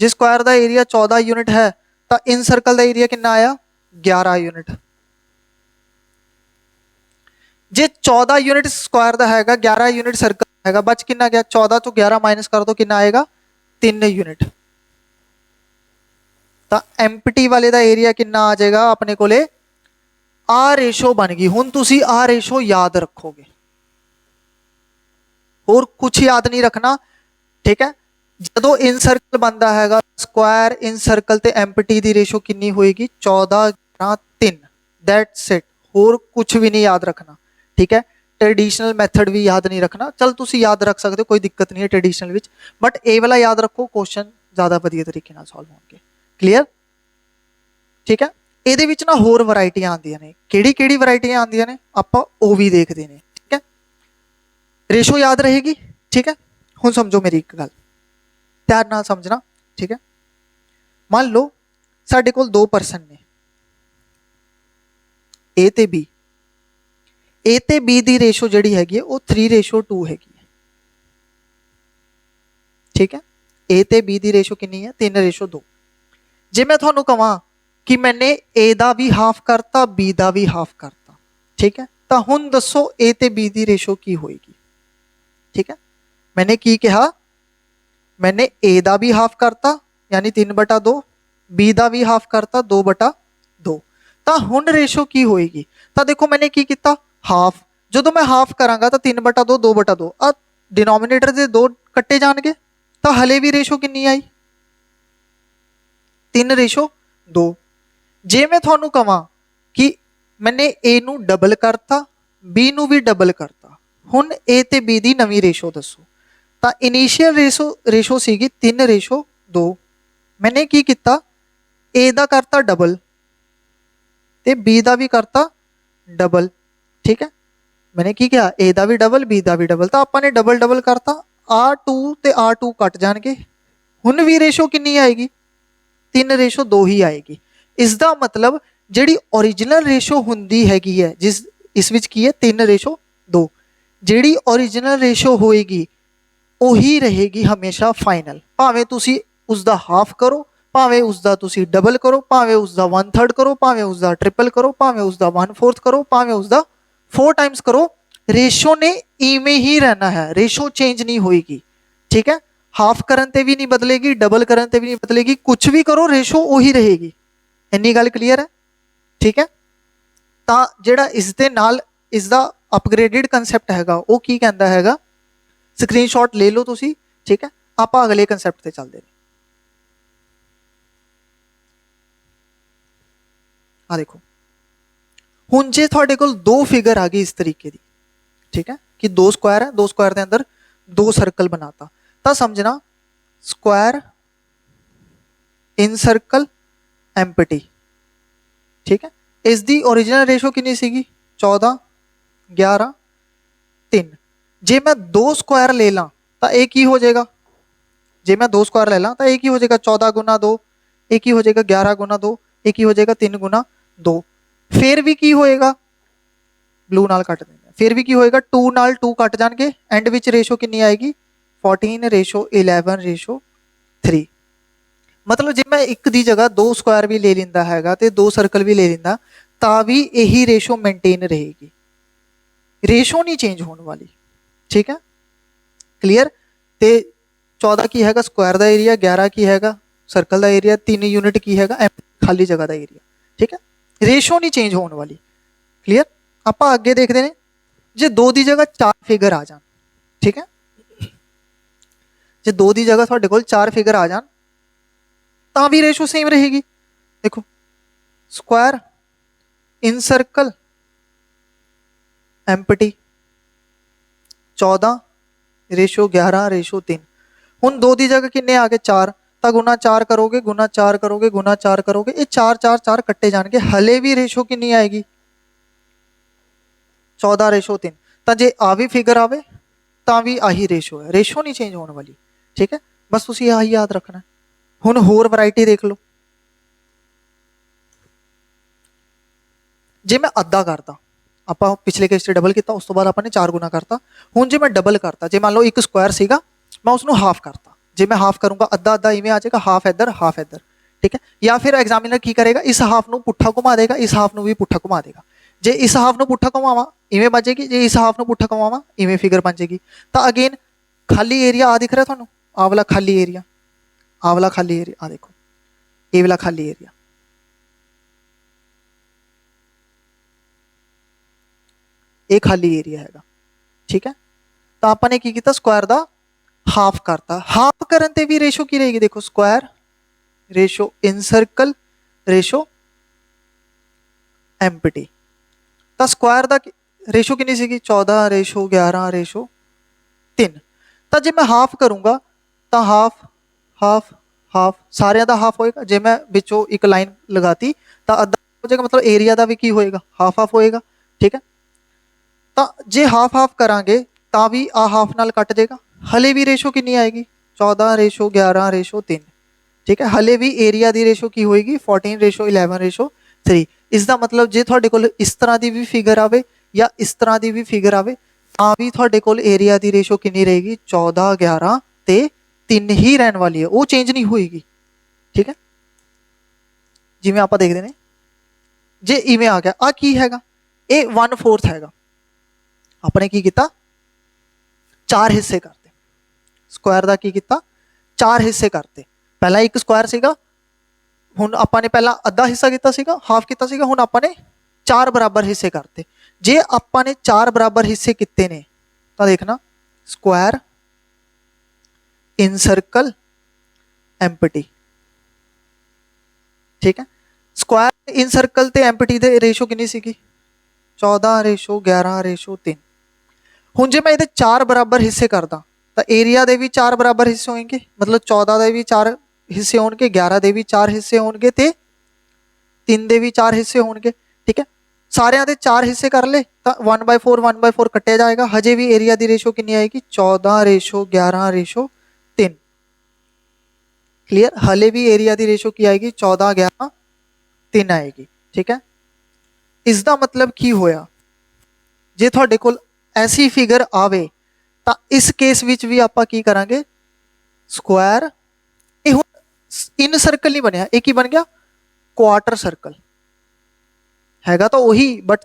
ਜੇ ਸਕੁਆਇਰ ਦਾ ਏਰੀਆ 14 ਯੂਨਿਟ ਹੈ ਤਾਂ ਇਨ ਸਰਕਲ ਦਾ ਏਰੀਆ ਕਿੰਨਾ ਆਇਆ 11 ਯੂਨਿਟ। ਜੇ 14 ਯੂਨਿਟ ਸਕੁਆਇਰ ਦਾ ਹੈਗਾ 11 ਯੂਨਿਟ ਸਰਕਲ ਹੈਗਾ, ਬਚ ਕਿੰਨਾ ਗਿਆ 14 ਤੋਂ 11 ਮਾਈਨਸ ਕਰ ਦੋ ਕਿੰਨਾ ਆਏਗਾ 3 ਯੂਨਿਟ। ਤਾਂ ਐਮਪਟੀ ਵਾਲੇ ਦਾ ਏਰੀਆ ਕਿੰਨਾ ਆ ਜਾਏਗਾ ਆਪਣੇ ਕੋਲੇ ਆ ਰੇਸ਼ੋ ਬਣ ਗਈ। ਹੁਣ ਤੁਸੀਂ ਆ ਰੇਸ਼ੋ ਯਾਦ ਰੱਖੋਗੇ, ਹੋਰ ਕੁਝ ਯਾਦ ਨਹੀਂ ਰੱਖਣਾ, ਠੀਕ ਹੈ। ਜਦੋਂ ਇਨ ਸਰਕਲ ਬਣਦਾ ਹੈਗਾ ਸਕੁਆਇਰ ਇਨ ਸਰਕਲ ਤੇ ਐਮਪਟੀ ਦੀ ਰੇਸ਼ੋ ਕਿੰਨੀ ਹੋਏਗੀ 14 3, दैट्स इट। ਹੋਰ ਕੁਝ ਵੀ ਨਹੀਂ ਯਾਦ ਰੱਖਣਾ, ਠੀਕ ਹੈ। ट्रेडिशनल मैथड भी याद नहीं रखना, चल तुसी याद रख सकते हो, कोई दिक्कत नहीं है ट्रेडिशनल विच, बट ए वाला याद रखो, क्वेश्चन ज़्यादा वधिया तरीके नाल सॉल्व होणगे। क्लीयर, ठीक है। ਇਹਦੇ ਵਿੱਚ ਨਾ ਹੋਰ ਵੈਰਾਈਟੀਆਂ ਆਉਂਦੀਆਂ ਨੇ, ਕਿਹੜੀ ਵੈਰਾਈਟੀਆਂ ਆਉਂਦੀਆਂ ਨੇ ਆਪਾਂ ਉਹ ਵੀ ਦੇਖਦੇ ਨੇ, ਠੀਕ ਹੈ। ਰੇਸ਼ੋ ਯਾਦ ਰਹੇਗੀ, ਠੀਕ ਹੈ। ਹੁਣ ਸਮਝੋ ਮੇਰੀ ਇੱਕ ਗੱਲ, ਧਿਆਨ ਨਾਲ ਸਮਝਣਾ, ਠੀਕ ਹੈ। ਮੰਨ ਲਓ ਸਾਡੇ ਕੋਲ ਦੋ ਪਰਸਨ ਨੇ A ਤੇ B, A ਤੇ B ਦੀ ਰੇਸ਼ੋ ਜਿਹੜੀ ਹੈਗੀ ਹੈ ਉਹ 3:2 ਹੈਗੀ ਹੈ, ਠੀਕ ਹੈ। A ਤੇ B ਦੀ ਰੇਸ਼ੋ ਕਿੰਨੀ ਹੈ 3:2। ਜੇ ਮੈਂ ਤੁਹਾਨੂੰ ਕਹਾਂ ਕਿ मैंने A ਦਾ ਵੀ ਹਾਫ ਕਰਤਾ B ਦਾ ਵੀ ਹਾਫ ਕਰਤਾ, ਠੀਕ ਹੈ, ਤਾਂ ਹੁਣ ਦੱਸੋ A ਤੇ B ਦੀ ਰੇਸ਼ੋ ਕੀ ਹੋਏਗੀ, ਠੀਕ ਹੈ। मैंने ਕੀ ਕਿਹਾ, मैंने A ਦਾ ਵੀ ਹਾਫ ਕਰਤਾ यानी 3/2, B ਦਾ ਵੀ ਹਾਫ ਕਰਤਾ 2/2, ਤਾਂ ਹੁਣ ਰੇਸ਼ੋ ਕੀ ਹੋਏਗੀ। ਤਾਂ ਦੇਖੋ मैंने ਕੀ ਕੀਤਾ ਹਾਫ, ਜਦੋਂ ਮੈਂ ਹਾਫ ਕਰਾਂਗਾ ਤਾਂ 3/2 2/2 ਆ डिनोमिनेटर ਦੇ 2 ਕੱਟੇ ਜਾਣਗੇ, ਤਾਂ ਹਲੇ ਵੀ ਰੇਸ਼ੋ ਕਿੰਨੀ ਆਈ 3:2। ਜੇ ਮੈਂ ਤੁਹਾਨੂੰ ਕਹਾਂ ਕਿ मैंने A ਨੂੰ ਡਬਲ ਕਰਤਾ B ਨੂੰ ਵੀ ਡਬਲ ਕਰਤਾ, ਹੁਣ A ਤੇ B ਦੀ ਨਵੀਂ ਰੇਸ਼ੋ ਦੱਸੋ। ਤਾਂ ਇਨੀਸ਼ੀਅਲ ਰੇਸ਼ੋ ਸੀਗੀ 3:2, मैंने ਕੀ ਕੀਤਾ A ਦਾ ਕਰਤਾ ਡਬਲ ਤੇ B ਦਾ ਵੀ ਕਰਤਾ ਡਬਲ, ठीक है। मैंने ਕੀ ਕਿਹਾ A ਦਾ ਵੀ ਡਬਲ B ਦਾ ਵੀ ਡਬਲ, ਤਾਂ ਆਪਾਂ ਨੇ ਡਬਲ ਕਰਤਾ, R2 ਤੇ R2 ਕੱਟ ਜਾਣਗੇ, ਹੁਣ ਵੀ ਰੇਸ਼ੋ ਕਿੰਨੀ ਆਏਗੀ 3:2 ਹੀ ਆਏਗੀ। ਇਸ ਦਾ ਮਤਲਬ ਜਿਹੜੀ ओरिजिनल ਰੇਸ਼ੋ ਹੁੰਦੀ ਹੈਗੀ ਹੈ ਜਿਸ ਇਸ ਵਿੱਚ ਕੀ ਹੈ 3:2, ਜਿਹੜੀ ओरिजिनल ਰੇਸ਼ੋ ਹੋਏਗੀ ਉਹੀ ਰਹੇਗੀ ਹਮੇਸ਼ਾ ਫਾਈਨਲ, ਭਾਵੇਂ ਤੁਸੀਂ ਉਸ ਦਾ ਹਾਫ ਕਰੋ, ਭਾਵੇਂ ਉਸ ਦਾ ਤੁਸੀਂ ਡਬਲ ਕਰੋ, ਭਾਵੇਂ ਉਸ ਦਾ 1/3 ਕਰੋ, ਭਾਵੇਂ ਉਸ ਦਾ ਟ੍ਰਿਪਲ ਕਰੋ, ਭਾਵੇਂ ਉਸ ਦਾ 1/4 ਕਰੋ, ਭਾਵੇਂ ਉਸ ਦਾ 4 टाइम्स करो, रेशो ने इवें ही रहना है, रेशो चेंज नहीं होएगी, ठीक है। हाफ करन ते भी नहीं बदलेगी, डबल करन ते भी नहीं बदलेगी, कुछ भी करो रेशो वही रहेगी। इन्नी गल क्लीयर है, ठीक है। तो जिहड़ा इस दे नाल इस दा अपग्रेडेड कंसैप्ट हैगा वो की कहंदा हैगा, स्क्रीनशॉट ले लो तुसी, ठीक है। आपां अगले कंसैप्ट ते चलदे ने। आ देखो ਹੁਣ ਜੇ ਤੁਹਾਡੇ ਕੋਲ ਦੋ ਫਿਗਰ ਆ ਗਈ ਇਸ ਤਰੀਕੇ ਦੀ, ਠੀਕ ਹੈ, ਕਿ ਦੋ ਸਕੁਆਇਰ ਹੈ, ਦੋ ਸਕੁਆਇਰ ਦੇ ਅੰਦਰ ਦੋ ਸਰਕਲ ਬਣਾਤਾ, ਤਾਂ ਸਮਝਣਾ ਸਕੁਆਇਰ ਇਨ ਸਰਕਲ ਐਮਪਟੀ, ਠੀਕ ਹੈ। ਇਸ ਦੀ ओरिजिनल ਰੇਸ਼ੋ ਕਿੰਨੀ ਸੀਗੀ 14 11 3। ਜੇ ਮੈਂ ਦੋ ਸਕੁਆਇਰ ਲੈ ਲਾਂ ਤਾਂ ਇਹ ਕੀ ਹੋ ਜਾਏਗਾ, ਜੇ मैं दो स्क्वायर ले ला तो एक ही हो जाएगा 14 गुना 2, एक ही हो जाएगा 11 गुना 2, एक ही हो जाएगा 3 गुना 2। फिर भी की होएगा ब्लू नाल कट देंगे, फिर भी की होएगा 2 नाल 2 कट जाएंगे, एंड विच रेशो कितनी आएगी 14:11:3। मतलब जे मैं एक दी जगह दो स्क्वायर भी ले लेंदा हैगा ते दो सर्कल भी ले लेंदा तां भी यही रेशो मेनटेन रहेगी, रेशो नहीं चेंज होने वाली, ठीक है। क्लीयर। ते 14 की हैगा स्क्वायर का एरिया, 11 की हैगा सर्कल का एरिया, 3 यूनिट की हैगा खाली जगह का एरिया, ठीक है। रेशो नहीं चेंज होने वाली। क्लीयर। आप अगे देखते हैं जे 2 की जगह 4 फिगर आ जान, ठीक है, जे 2 की जगह तुहाडे कोल 4 फिगर आ जान तां भी रेशो सेम रहेगी। देखो स्क्वायर इन सर्कल एम्पटी 14:11:3। हुण 2 की जगह किन्ने आ गए 4, तो गुना 4 करोगे, गुना 4 करोगे, गुना 4 करोगे, ये 4 4 4 कट्टे जाएंगे, हले भी रेशो कितनी आएगी 14:3। तो जे आ भी फिगर आवे तो भी आही रेशो है, रेशो नहीं चेंज होने वाली, ठीक है। बस तुसी आही याद रखना है। हुण होर वैरायटी देख लो, जे मैं अद्धा करदा ਆਪਾਂ ਪਿਛਲੇ ਕੇਸ 'ਚ ਡਬਲ ਕੀਤਾ, ਉਸ ਤੋਂ ਬਾਅਦ ਆਪਾਂ ਨੇ 4 ਗੁਣਾ ਕਰਤਾ। ਹੁਣ ਜੇ ਮੈਂ ਡਬਲ ਕਰਤਾ, ਜੇ ਮੰਨ ਲਓ ਇੱਕ ਸਕੁਆਇਰ ਸੀਗਾ, ਮੈਂ ਉਸਨੂੰ ਹਾਫ ਕਰਤਾ, ਜੇ मैं हाफ करूंगा अद्धा अद्धा इवें आ जाएगा, हाफ इधर हाफ इधर, ठीक है। या फिर एग्जामिनर की करेगा, इस हाफ ਨੂੰ ਪੁੱਠਾ घुमा देगा, इस हाफ ਨੂੰ भी पुੱਠਾ घुमा देगा। ਜੇ इस हाफ ਨੂੰ ਪੁੱਠਾ घुमावा इवें बन जाएगी, जे इस हाफ ਨੂੰ ਪੁੱਠਾ घुमावा इवें फिगर बन जाएगी। तो अगेन खाली एरिया आ दिख रहा है थानू, आ वाला खाली एरिया, आ वाला खाली एरिया, आ देखो ये वाला खाली एरिया, ये खाली एरिया हैगा, ठीक है। तो आपने की किया, स्क्वायर का हाफ करता। हाफ करन ते भी रेशो की रहेगी, देखो स्क्वायर रेशो इन सर्कल रेशो एम्पटी। तो स्क्वायर का रेशो कितनी सी, 14 रेशो 11 रेशो 3। तो जे मैं हाफ करूंगा तो हाफ हाफ हाफ सारे का हाफ होएगा। जे मैं बिचों एक लाइन लगाती तो अद्धा हो जाएगा, मतलब एरिया का भी की होएगा, हाफ हाफ होएगा, ठीक है। तो जे हाफ हाफ करांगे तो भी आ हाफ नाल कट जाएगा, हले भी रेशो कितनी आएगी, 14 रेशो 11 रेशो 3, ठीक है। हले भी एरिया की रेशो की होएगी 14 रेशो 11 रेशो 3। इसका मतलब जे तुहाडे कोल इस तरह की भी फिगर आवे या इस तरह की भी फिगर आवे, तां भी तुहाडे कोल एरिया की रेशो कितनी रहेगी, 14 11 ते 3 ही रहने वाली है, वो चेंज नहीं होएगी, ठीक है। जिवें आपां देखदे ने, जे इवें आ गया, आ की हैगा, ये 1/4 हैगा। आपने की किया, 4 हिस्से करते स्क्वायर का, की किया 4 हिस्से करते। पहला एक स्क्वायर सीगा, हुण आपां ने पहला अद्धा हिस्सा किया सीगा, हाफ किया सीगा, हुण आपां ने 4 बराबर हिस्से करते। जे आपां ने 4 बराबर हिस्से किते ने तो देखना स्क्वायर इन सर्कल एम्पटी, ठीक है। स्क्वायर इन सर्कल ते एम्पटी दे रेशो कितनी सीगी, 14 रेशो 11 रेशो 3। हुण जे मैं इहदे 4 बराबर हिस्से करदा तो एरिया दे भी 4 बराबर हिस्से होंगे, मतलब 14 दे भी 4 हिस्से होंगे, 11 दे भी 4 हिस्से होंगे, ते 3 दे भी 4 हिस्से होंगे, ठीक है। सारियां दे 4 हिस्से कर ले तो 1/4 कट्टिया जाएगा, हजे भी एरिया की रेशो कितनी आएगी, 14 रेशो 11 रेशो 3। क्लियर, हले भी एरिया की रेशो की आएगी 14 11 3 आएगी, ठीक है। इसका मतलब की होया, जे तुहाडे कोल ऐसी फिगर आवे तो इस केस विच भी आपां की करांगे, स्क्वायर ये हुण इन सर्कल नहीं बनया, एक ही बन गया क्वार्टर सर्कल हैगा, तो वही बट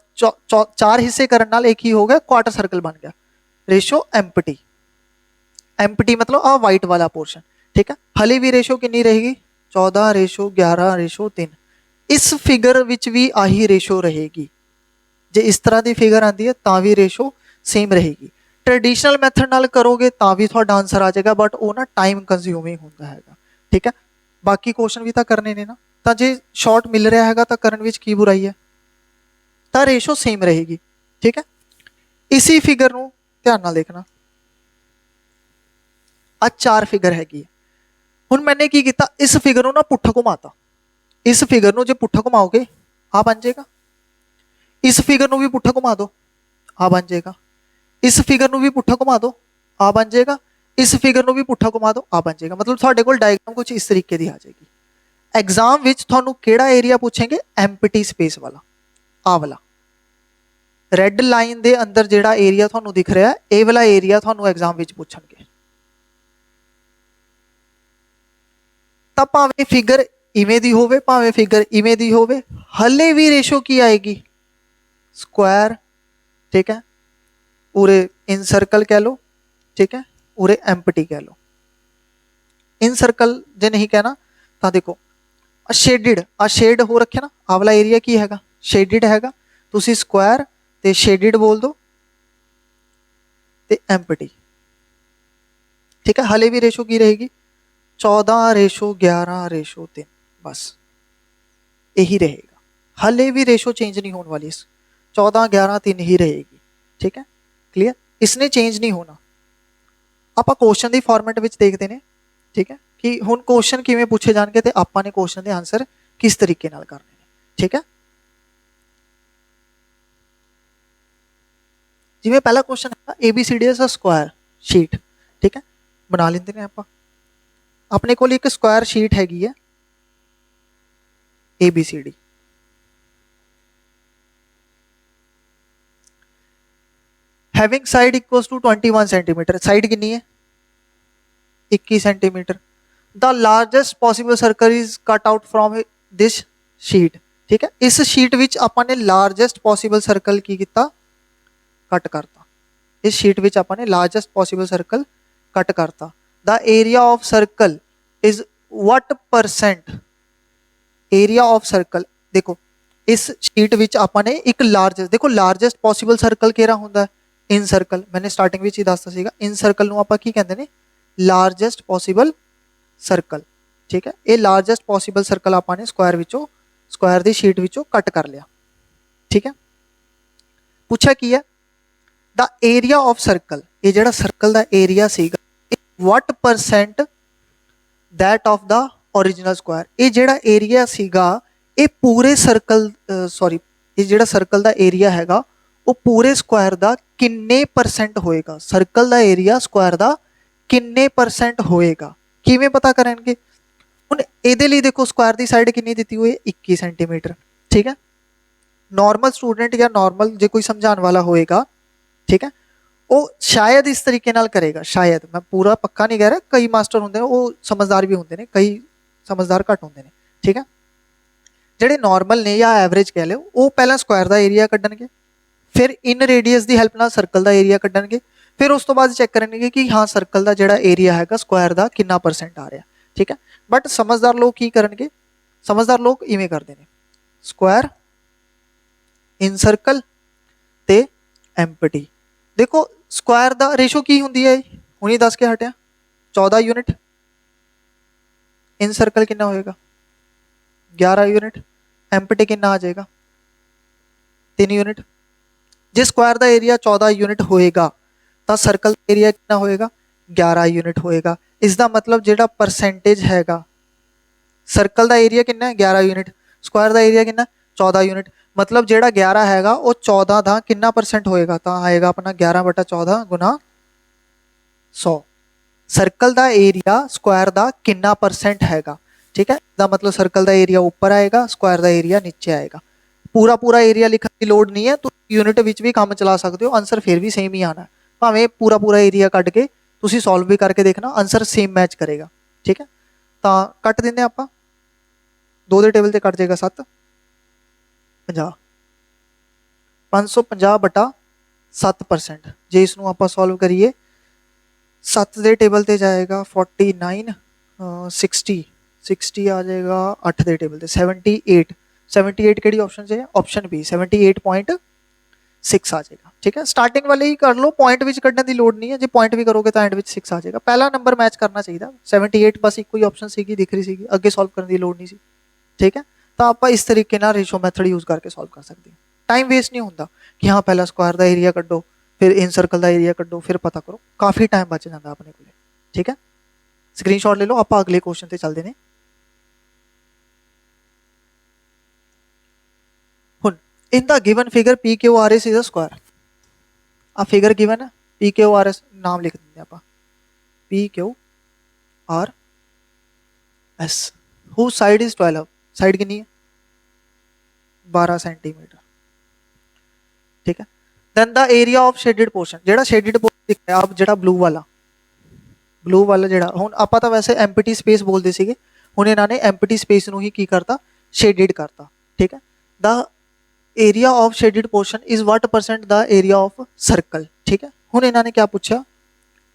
4 हिस्से करने नाल एक ही हो गया, क्वार्टर सर्कल बन गया। रेशो एम्पटी, एम्पटी मतलब आ वाइट वाला पोर्शन, ठीक है। हले भी रेशो कितनी रहेगी, 14 रेशो 11 रेशो 3। इस फिगर विच भी आही रेशो रहेगी, जे इस तरह की फिगर आती है तो भी रेशो सेम रहेगी। ट्रेडिशनल मैथड नाल करोगे तो भी तुहाडा आंसर आ जाएगा, बट वो ना टाइम कंज्यूमिंग होंदा हैगा, ठीक है। बाकी क्वेश्चन भी तो करने ने ना, तो जे शॉर्ट मिल रहा हैगा तो करन विच की बुराई है, तो रेशो सेम रहेगी, ठीक है। इसी फिगर नूं ध्यान नाल देखना, आ 4 फिगर हैगी, हुण मैंने की कीता, इस फिगर नूं ना पुट्ठा घुमाता, इस फिगर नूं जे पुट्ठा घुमाओगे आ बन जाएगा, इस फिगर नूं भी पुट्ठा घुमा दो आ बन जाएगा, इस फिगर नूं भी पुट्ठा घुमा दो आ बन जाएगा, इस फिगर नूं भी पुट्ठा घुमा दो आ बन जाएगा। मतलब तुहाडे कोल डायग्राम कुछ इस तरीके की आ जाएगी। एग्जाम विच तुहानूं किहड़ा एरिया पूछेंगे, एम्पटी स्पेस वाला, आ वाला रेड लाइन दे अंदर जिहड़ा एरिया तुहानूं दिख रहा है, ये वाला एरिया तुहानूं एग्जाम विच पूछणगे। तां भावें फिगर इवें दी होवे, भावें फिगर इवें दी होवे, हले भी रेशो की आएगी, स्क्वायर, ठीक है, उरे इन सर्कल कह लो, ठीक है, उरे एम्पटी कह लो। इन सर्कल जे नहीं कहना तो देखो शेडिड, आ शेड हो रखे ना, आ वाला एरिया की हैगा, शेडिड हैगा, तुसी स्क्वायर ते शेडिड बोल दो ते एम्पटी, ठीक है। हले भी रेशो की रहेगी, 14 रेशो 11 रेशो 3, बस यही रहेगा, हले भी रेशो चेंज नहीं होने वाली, 14 11 3 ही रहेगी, ठीक है। क्लियर, इसने चेंज नहीं होना। आप क्वेश्चन की फॉर्मेट में देखते हैं, ठीक है, कि हुण क्वेश्चन किवें पूछे जाएंगे तो आपने क्वेश्चन के आंसर किस तरीके नाल करने हैं, ठीक है। जिवें पहला क्वेश्चन है ABCD स्क्वायर शीट, ठीक है, बना लेंगे हैं आप। अपने को एक स्क्वायर शीट हैगी है ABCD, having side equals to 21 centimetre, side कितनी है 21 centimetre. The largest possible circle is cut out from this sheet, ठीक है। इस शीट विच ਆਪਾਂ ਨੇ ਲਾਰਜੈਸਟ ਪੋਸੀਬਲ ਸਰਕਲ ਕੀ ਕੀਤਾ, ਕੱਟ ਕਰਤਾ। ਇਸ ਸ਼ੀਟ ਵਿੱਚ ਆਪਾਂ ਨੇ ਲਾਰਜੈਸਟ ਪੋਸੀਬਲ ਸਰਕਲ ਕੱਟ ਕਰਤਾ। The area of circle is what percent, area of circle ਦੇਖੋ ਇਸ ਸ਼ੀਟ ਵਿੱਚ ਆਪਾਂ ਨੇ ਇੱਕ ਲਾਰਜੈਸਟ, ਦੇਖੋ ਲਾਰਜੈਸਟ ਪੋਸੀਬਲ ਸਰਕਲ ਕਿਹੜਾ ਹੁੰਦਾ, ਇਨ ਸਰਕਲ। ਮੈਨੇ ਸਟਾਰਟਿੰਗ ਵਿੱਚ ਹੀ ਦੱਸਤਾ ਸੀਗਾ, ਇਨ ਸਰਕਲ ਨੂੰ ਆਪਾਂ ਕੀ ਕਹਿੰਦੇ ਨੇ, ਲਾਰਜੈਸਟ ਪੋਸੀਬਲ ਸਰਕਲ, ਠੀਕ ਹੈ। ਇਹ ਲਾਰਜੈਸਟ ਪੋਸੀਬਲ ਸਰਕਲ ਆਪਾਂ ਨੇ ਸਕੁਆਇਰ ਵਿੱਚੋਂ, ਸਕੁਆਇਰ ਦੀ ਸ਼ੀਟ ਵਿੱਚੋਂ ਕੱਟ ਕਰ ਲਿਆ, ਠੀਕ ਹੈ। ਪੁੱਛਿਆ ਕੀ ਹੈ, ਦ ਏਰੀਆ ਆਫ ਸਰਕਲ, ਇਹ ਜਿਹੜਾ ਸਰਕਲ ਦਾ ਏਰੀਆ ਸੀਗਾ what percent that of the original square, ਇਹ ਜਿਹੜਾ ਏਰੀਆ ਸੀਗਾ ਇਹ ਪੂਰੇ ਸਰਕਲ ਸੌਰੀ ਇਹ ਜਿਹੜਾ ਸਰਕਲ ਦਾ ਏਰੀਆ ਹੈਗਾ ਉਹ ਪੂਰੇ ਸਕੁਆਇਰ ਦਾ ਕਿੰਨੇ ਪਰਸੈਂਟ ਹੋਏਗਾ, ਸਰਕਲ ਦਾ ਏਰੀਆ ਸਕੁਆਇਰ ਦਾ ਕਿੰਨੇ ਪਰਸੈਂਟ ਹੋਏਗਾ, ਕਿਵੇਂ ਪਤਾ ਕਰਨਗੇ। ਹੁਣ ਇਹਦੇ ਲਈ ਦੇਖੋ ਸਕੁਆਇਰ ਦੀ ਸਾਈਡ ਕਿੰਨੀ ਦਿੱਤੀ ਹੋਈ ਹੈ 21 ਸੈਂਟੀਮੀਟਰ, ਠੀਕ ਹੈ। नॉर्मल स्टूडेंट या नॉर्मल जो कोई समझाने वाला होएगा, ठीक है, वो शायद इस तरीके नाल करेगा, शायद, मैं पूरा पक्का नहीं कह रहा, कई मास्टर होंगे वो समझदार भी होंगे ने, कई समझदार घट होंगे ने, ठीक है। ਜਿਹੜੇ नॉर्मल ने या एवरेज कह लो वो पहला स्क्वायर का एरिया कढ़नगे, फिर इन रेडियस की हेल्प नाल सर्कल का एरिया कढ़नगे, फिर उस तो बाद चेक करेंगे कि हाँ सर्कल का जिहड़ा एरिया है स्क्वायर का कितना परसेंट आ रहा, ठीक है। बट समझदार लोग की करनगे, समझदार लोग इवें करते हैं, स्क्वायर इन सर्कल ते एम्पटी। देखो स्क्वायर दा रेशो की हुंदी है, हुणी दस के हटिया 14 यूनिट, इन सर्कल कितना होएगा 11 यूनिट, एम्पटी कितना आ जाएगा 3 यूनिट। जे स्क्वायर दा एरिया 14 यूनिट होएगा तो सर्कल एरिया कितना होएगा 11 यूनिट होएगा। इसका मतलब जिहड़ा परसेंटेज हैगा, सर्कल दा एरिया कितना है 11 यूनिट, स्क्वायर दा एरिया कितना 14 यूनिट, मतलब जिहड़ा 11 हैगा वो 14 का कितना परसेंट होएगा, तो आएगा अपना 11/14 गुना 100। सर्कल का एरिया स्क्वायर का कितना परसेंट हैगा, ठीक है। इसका मतलब सर्कल का एरिया ऊपर आएगा, स्क्वायर का एरिया नीचे आएगा। पूरा पूरा एरिया लिखने की लोड़ नहीं है, तो यूनिट विच भी काम चला सकते हो, आंसर फिर भी सेम ही आना है। भावें पूरा पूरा एरिया कट के तुसीं सॉल्व भी करके देखना, आंसर सेम मैच करेगा, ठीक है। तो कट देंगे आप, 2 के टेबल से कट जाएगा 7 50, 550/7%। जे इसनों आप सॉल्व करिए 7 के टेबल से जाएगा 49, 60 आ जाएगा 8 के टेबल से 78, 78 केड़ी ऑप्शन से है, ऑप्शन बी 78.6 आ जाएगा, ठीक है। स्टार्टिंग वाले ही कर लो, पॉइंट विच कढ़ने की लोड़ नहीं है, जो पॉइंट भी करोगे तो एंड विच 6 आ जाएगा। पहला नंबर मैच करना चाहिए, 78 बस एक ही ऑप्शन सी दिख रही सी, अगे सॉल्व करने की लोड़ नहीं सी, ठीक है। तो आप इस तरीके ना रेशो मैथड यूज़ करके सॉल्व कर सकते हैं, टाइम वेस्ट नहीं होता कि हाँ पहला स्क्वायर का एरिया कड्डो फिर इन सर्कल का एरिया कड्डो फिर पता करो, काफ़ी टाइम बच जाता अपने को, ठीक है। स्क्रीनशॉट ले लो, आप अगले क्वेश्चन से चलते हैं। हुन in the given figure PQRS is a square, आ फिगर गिवन है PQRS, नाम लिख देंगे आप PQRS, who side is 12, side कितनी है 12 सेंटीमीटर, ठीक है। Then the area of shaded portion, जेड़ा शेडिड पोर्शन दिख रहा है आप, जेड़ा ब्लू वाला जेड़ा हुण आपां तां वैसे एम्पटी स्पेस बोलते सीगे, हुण इन्हां ने एम्पटी स्पेस नूं ही की करता शेडिड करता, ठीक है। The area of shaded portion is what % the area of circle, ठीक है। हुण इन्हां ने क्या पूछा,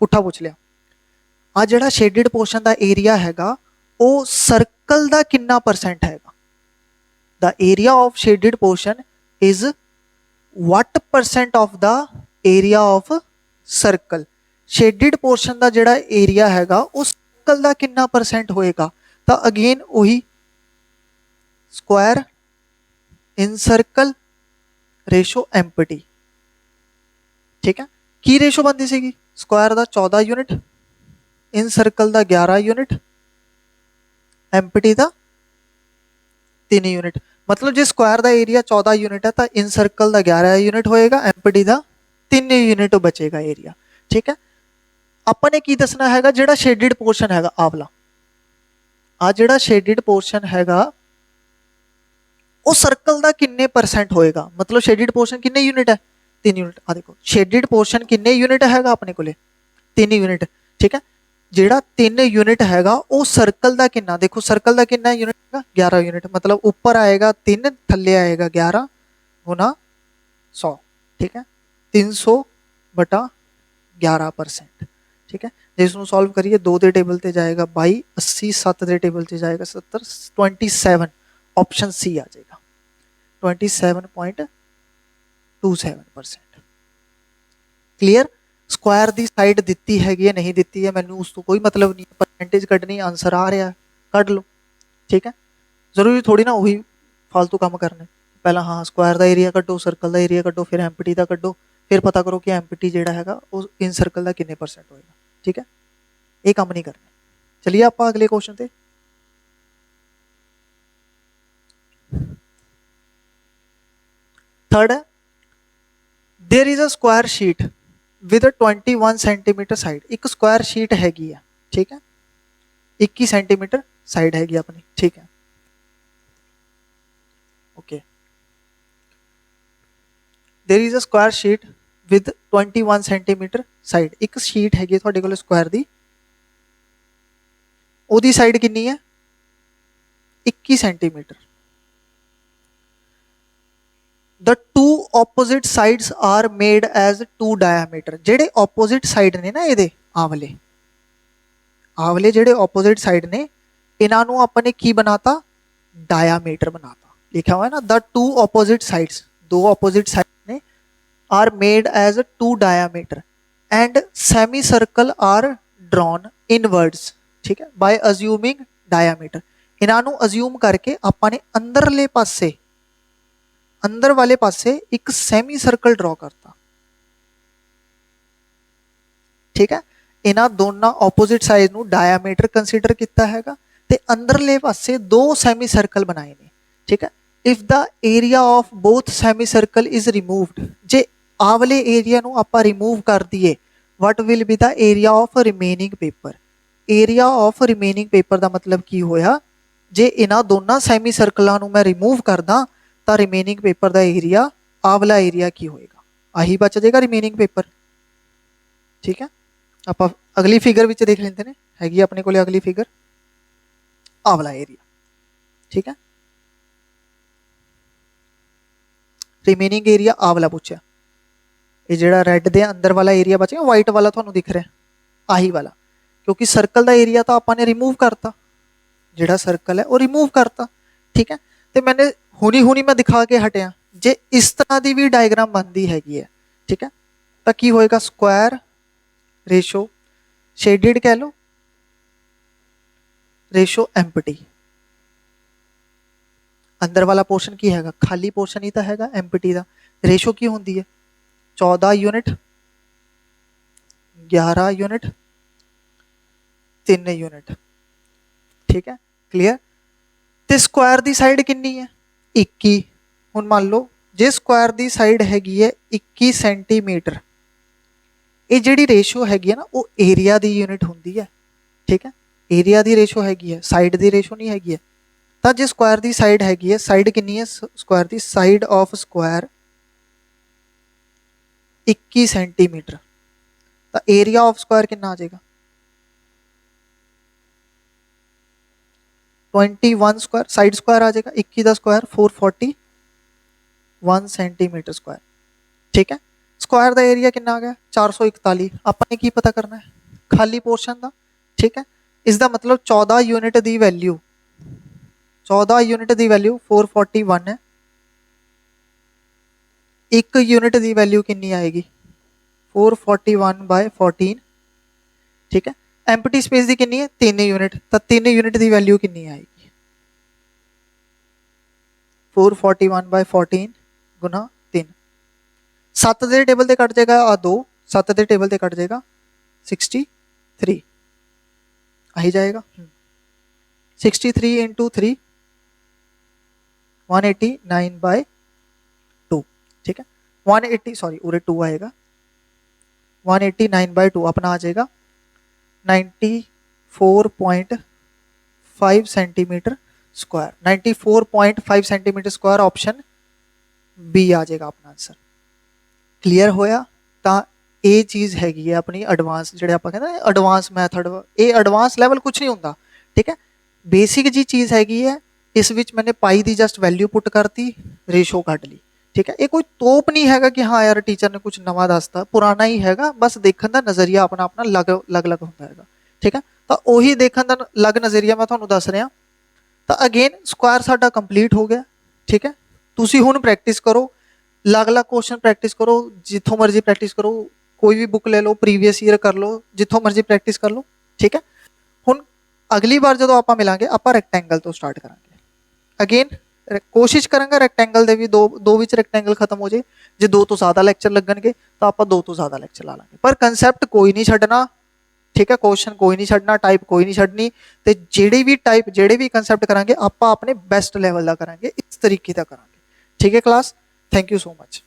पुट्ठा पूछ लिया, आ जेड़ा शेडिड पोर्शन दा एरिया हैगा वो सर्कल दा कितना परसेंट हैगा। The area of shaded portion is what % of the area of circle, shaded portion का जिहड़ा एरिया हैगा उस सर्कल का कितना परसेंट होएगा। तो अगेन वही square in circle ratio empty, ठीक है। की रेशो बनती सी, स्क्वायर का 14 यूनिट, इन सर्कल का 11 यूनिट, एम्पटी का 3 यूनिट। मतलब जो स्क्वायर का एरिया 14 यूनिट है तो इन सर्कल का 11 यूनिट होएगा, एम्पटी का 3 यूनिट बचेगा एरिया, ठीक है। अपने की दसना हैगा जिहड़ा शेडिड पोर्शन हैगा आवला, आ जिहड़ा शेडिड पोर्शन हैगा वो सर्कल का किन्ने परसेंट होएगा, मतलब शेडिड पोर्शन किन्ने यूनिट है 3 यूनिट। आ देखो शेडिड पोर्शन किन्ने यूनिट हैगा अपने कोले 3 यूनिट, ठीक है। ਜਿਹੜਾ 3 यूनिट हैगा ਉਹ सर्कल ਦਾ किन्ना, देखो सर्कल ਦਾ किन्ना यूनिट हैगा 11 यूनिट, मतलब ऊपर आएगा 3 थल्ले आएगा 11 गुना 100, ठीक है। 300 बटा 11%, ठीक है। ਜੇ ਇਸ ਨੂੰ ਸੋਲਵ ਕਰੀਏ 2 ਦੇ ਟੇਬਲ ਤੇ ਜਾਏਗਾ 22, 80 7 ਦੇ ਟੇਬਲ ਤੇ ਜਾਏਗਾ 70, 27 ਆਪਸ਼ਨ ਸੀ ਆ ਜਾਏਗਾ 27.27%। क्लीयर। स्क्वायर की साइड दी हैगी है नहीं दी है मैनू उस तो कोई मतलब नहीं, परसेंटेज कढ़नी आंसर आ रहा कढ़ लो, ठीक है। जरूरी थोड़ी ना वही फालतू काम करने, पहला हाँ स्क्वायर का एरिया कड्डो, सर्कल का एरिया कड्डो, फिर एम्पटी का कड्डो, फिर पता करो कि एम्पटी जोड़ा है इन सर्कल का किन्ने परसेंट होएगा, ठीक है। ये काम नहीं करना। चलिए आप अगले क्वेश्चन पे। थर्ड है there is a square sheet with 21 centimetre side. एक स्क्वायर शीट हैगी है, ठीक है, 21 सेंटीमीटर साइड हैगी अपनी, ठीक है, okay. There is a square sheet with 21 centimetre side. एक शीट हैगी तुहाडे कोल स्क्वायर दी, ओदी साइड कितनी है 21 centimetre. The two opposite sides are made as two diameter. जेडे ऑपोजिट साइड ने ना ये आवले आवले जेडे ऑपोजिट साइड ने इन्हों अपने की बनाता डायामीटर बनाता, लिखा हुआ है ना द टू ऑपोजिट साइड्स, दो ऑपोजिट साइड ने are made as two diameter and semicircle are drawn inwards, ठीक है, बाय अज्यूमिंग डायामीटर। इन्हों अज्यूम करके अपने अंदरले पासे अंदर वाले पासे एक सैमी सर्कल ड्रॉ करता, ठीक है। इन्हों दोनों ऑपोजिट साइड नू डायामीटर कंसीडर किया हैगा ते अंदरले पासे दो सैमी सर्कल बनाए ने, ठीक है। If the area of both semi circle is removed, जे आवले एरिया नू आपां रिमूव कर दिए, what will be the area of remaining paper. Area of remaining paper का मतलब की होया, जे इन्हां दोनों सैमी सर्कलों नू मैं रिमूव करदा तो रिमेनिंग पेपर का एरिया आवला एरिया की होएगा, आही बच जाएगा रिमेनिंग पेपर, ठीक है। आप अगली फिगर विच देख लेते हैं, हैगी अपने को अगली फिगर आवला एरिया, ठीक है। रिमेनिंग एरिया आवला पूछा, ये जो रैड दे अंदर वाला एरिया बचा वाइट वाला थोड़ा दिख रहा है आही वाला, क्योंकि सर्कल का एरिया तो आपने रिमूव करता, जोड़ा सर्कल है वो रिमूव करता, ठीक है। तो मैंने हुनी मैं दिखा के हटिया, जे इस तरह की भी डायग्राम बनती हैगी है, ठीक है, तो की होएगा स्क्वायर रेशो शेडिड कह लो रेशो एम्पटी। अंदर वाला पोर्शन की हैगा खाली पोर्शन ही तो हैगा एम्पटी का। रेशो की होंदी है 14 यूनिट 11 यूनिट 3 यूनिट, ठीक है, क्लियर। तो स्क्वायर की साइड कितनी है 21। हुण मान लो जे स्क्वायर की साइड हैगी है 21 सेंटीमीटर, ये जिहड़ी रेशो हैगी है ना वो एरिया की यूनिट होंदी है, ठीक है, एरिया की रेशो हैगी है, साइड की रेशो नहीं हैगी है। तो जे स्क्वायर की साइड हैगी है, साइड कितनी है स्क्वायर की, साइड ऑफ स्क्वायर 21 सेंटीमीटर, तो एरिया ऑफ स्क्वायर कितना आ जाएगा 21 स्क्वायर, साइड स्क्वायर आ जाएगा 21 का स्क्वायर 441 सेंटीमीटर स्क्वायर, ठीक है। स्क्वायर का एरिया कितना आ गया 441। आपने की पता करना है खाली पोर्शन का, ठीक है। इसका मतलब 14 यूनिट की वैल्यू 441 है, एक यूनिट की वैल्यू कितनी आएगी 441/14, ठीक है। एम्पटी स्पेस की कितनी है 3 यूनिट, तो 3 यूनिट की वैल्यू कितनी आएगी 441/14 गुना 3। 7 के टेबल से कट जाएगा आ 2, 7 के टेबल से कट जाएगा 63 आई जाएगा। 63 इंटू 3 189/2, ठीक है। 180 सॉरी उरे 2 आएगा 189/2 अपना आ जाएगा 94.5 centimetre square. 94.5 centimetre square option B आ जाएगा अपना आंसर, ਕਲੀਅਰ ਹੋਇਆ? ਤਾਂ ਇਹ ਚੀਜ਼ ਹੈਗੀ ਹੈ ਆਪਣੀ ਐਡਵਾਂਸ, ਜਿਹੜੇ ਆਪਾਂ ਕਹਿੰਦੇ ਨਾ ਐਡਵਾਂਸ ਮੈਥਡ, ਇਹ ਐਡਵਾਂਸ ਲੈਵਲ ਕੁਛ ਨਹੀਂ ਹੁੰਦਾ, ਠੀਕ ਹੈ। ਬੇਸਿਕ ਜੀ ਚੀਜ਼ ਹੈਗੀ ਹੈ, ਇਸ ਵਿੱਚ ਮੈंने ਪਾਈ ਦੀ ਜਸਟ ਵੈਲਿਊ ਪੁੱਟ ਕਰਤੀ, ਰੇਸ਼ੋ ਕੱਢ ਲਈ, ਠੀਕ ਹੈ। ਇਹ ਕੋਈ ਤੋਪ ਨਹੀਂ ਹੈਗਾ ਕਿ ਹਾਂ ਯਾਰ ਟੀਚਰ ਨੇ ਕੁਝ ਨਵਾਂ ਦੱਸਤਾ, ਪੁਰਾਣਾ ਹੀ ਹੈਗਾ, ਬਸ ਦੇਖਣ ਦਾ ਨਜ਼ਰੀਆ ਆਪਣਾ ਆਪਣਾ ਅਲੱਗ ਹੁੰਦਾ ਹੈਗਾ, ਠੀਕ ਹੈ। ਤਾਂ ਉਹੀ ਦੇਖਣ ਦਾ ਅਲੱਗ ਨਜ਼ਰੀਆ ਮੈਂ ਤੁਹਾਨੂੰ ਦੱਸ ਰਿਹਾ। ਤਾਂ ਅਗੇਨ ਸਕੁਆਇਰ ਸਾਡਾ ਕੰਪਲੀਟ ਹੋ ਗਿਆ, ਠੀਕ ਹੈ। ਤੁਸੀਂ ਹੁਣ ਪ੍ਰੈਕਟਿਸ ਕਰੋ, ਅਲੱਗ-ਅਲੱਗ ਕੁਐਸਚਨ ਪ੍ਰੈਕਟਿਸ ਕਰੋ, ਜਿੱਥੋਂ ਮਰਜ਼ੀ ਪ੍ਰੈਕਟਿਸ ਕਰੋ, ਕੋਈ ਵੀ ਬੁੱਕ ਲੈ ਲਓ, ਪ੍ਰੀਵੀਅਸ ਈਅਰ ਕਰ ਲਓ, ਜਿੱਥੋਂ ਮਰਜ਼ੀ ਪ੍ਰੈਕਟਿਸ ਕਰ ਲਓ, ਠੀਕ ਹੈ। ਹੁਣ ਅਗਲੀ ਵਾਰ ਜਦੋਂ ਆਪਾਂ ਮਿਲਾਂਗੇ ਆਪਾਂ ਰੈਕਟੈਂਗਲ ਤੋਂ ਸਟਾਰਟ ਕਰਾਂਗੇ। ਅਗੇਨ ਕੋਸ਼ਿਸ਼ ਕਰਾਂਗਾ ਰੈਕਟੈਂਗਲ ਦੇ ਵੀ ਦੋ ਵਿੱਚ ਰੈਕਟੈਂਗਲ ਖਤਮ ਹੋ ਜੇ। ਜੇ ਦੋ ਤੋਂ ਜ਼ਿਆਦਾ ਲੈਕਚਰ ਲੱਗਣਗੇ ਤਾਂ ਆਪਾਂ ਦੋ ਤੋਂ ਜ਼ਿਆਦਾ ਲੈਕਚਰ ਲਾ ਲਾਂਗੇ, ਪਰ ਕਨਸੈਪਟ ਕੋਈ ਨਹੀਂ ਛੱਡਣਾ, ਠੀਕ ਹੈ। ਕੁਐਸਚਨ ਕੋਈ ਨਹੀਂ ਛੱਡਣਾ, ਟਾਈਪ ਕੋਈ ਨਹੀਂ ਛੱਡਣੀ, ਤੇ ਜਿਹੜੇ ਵੀ ਕਨਸੈਪਟ ਕਰਾਂਗੇ ਆਪਾਂ ਆਪਣੇ ਬੈਸਟ ਲੈਵਲ ਦਾ ਕਰਾਂਗੇ, ਇਸ ਤਰੀਕੇ ਦਾ ਕਰਾਂਗੇ, ਠੀਕ ਹੈ class. Thank you so much.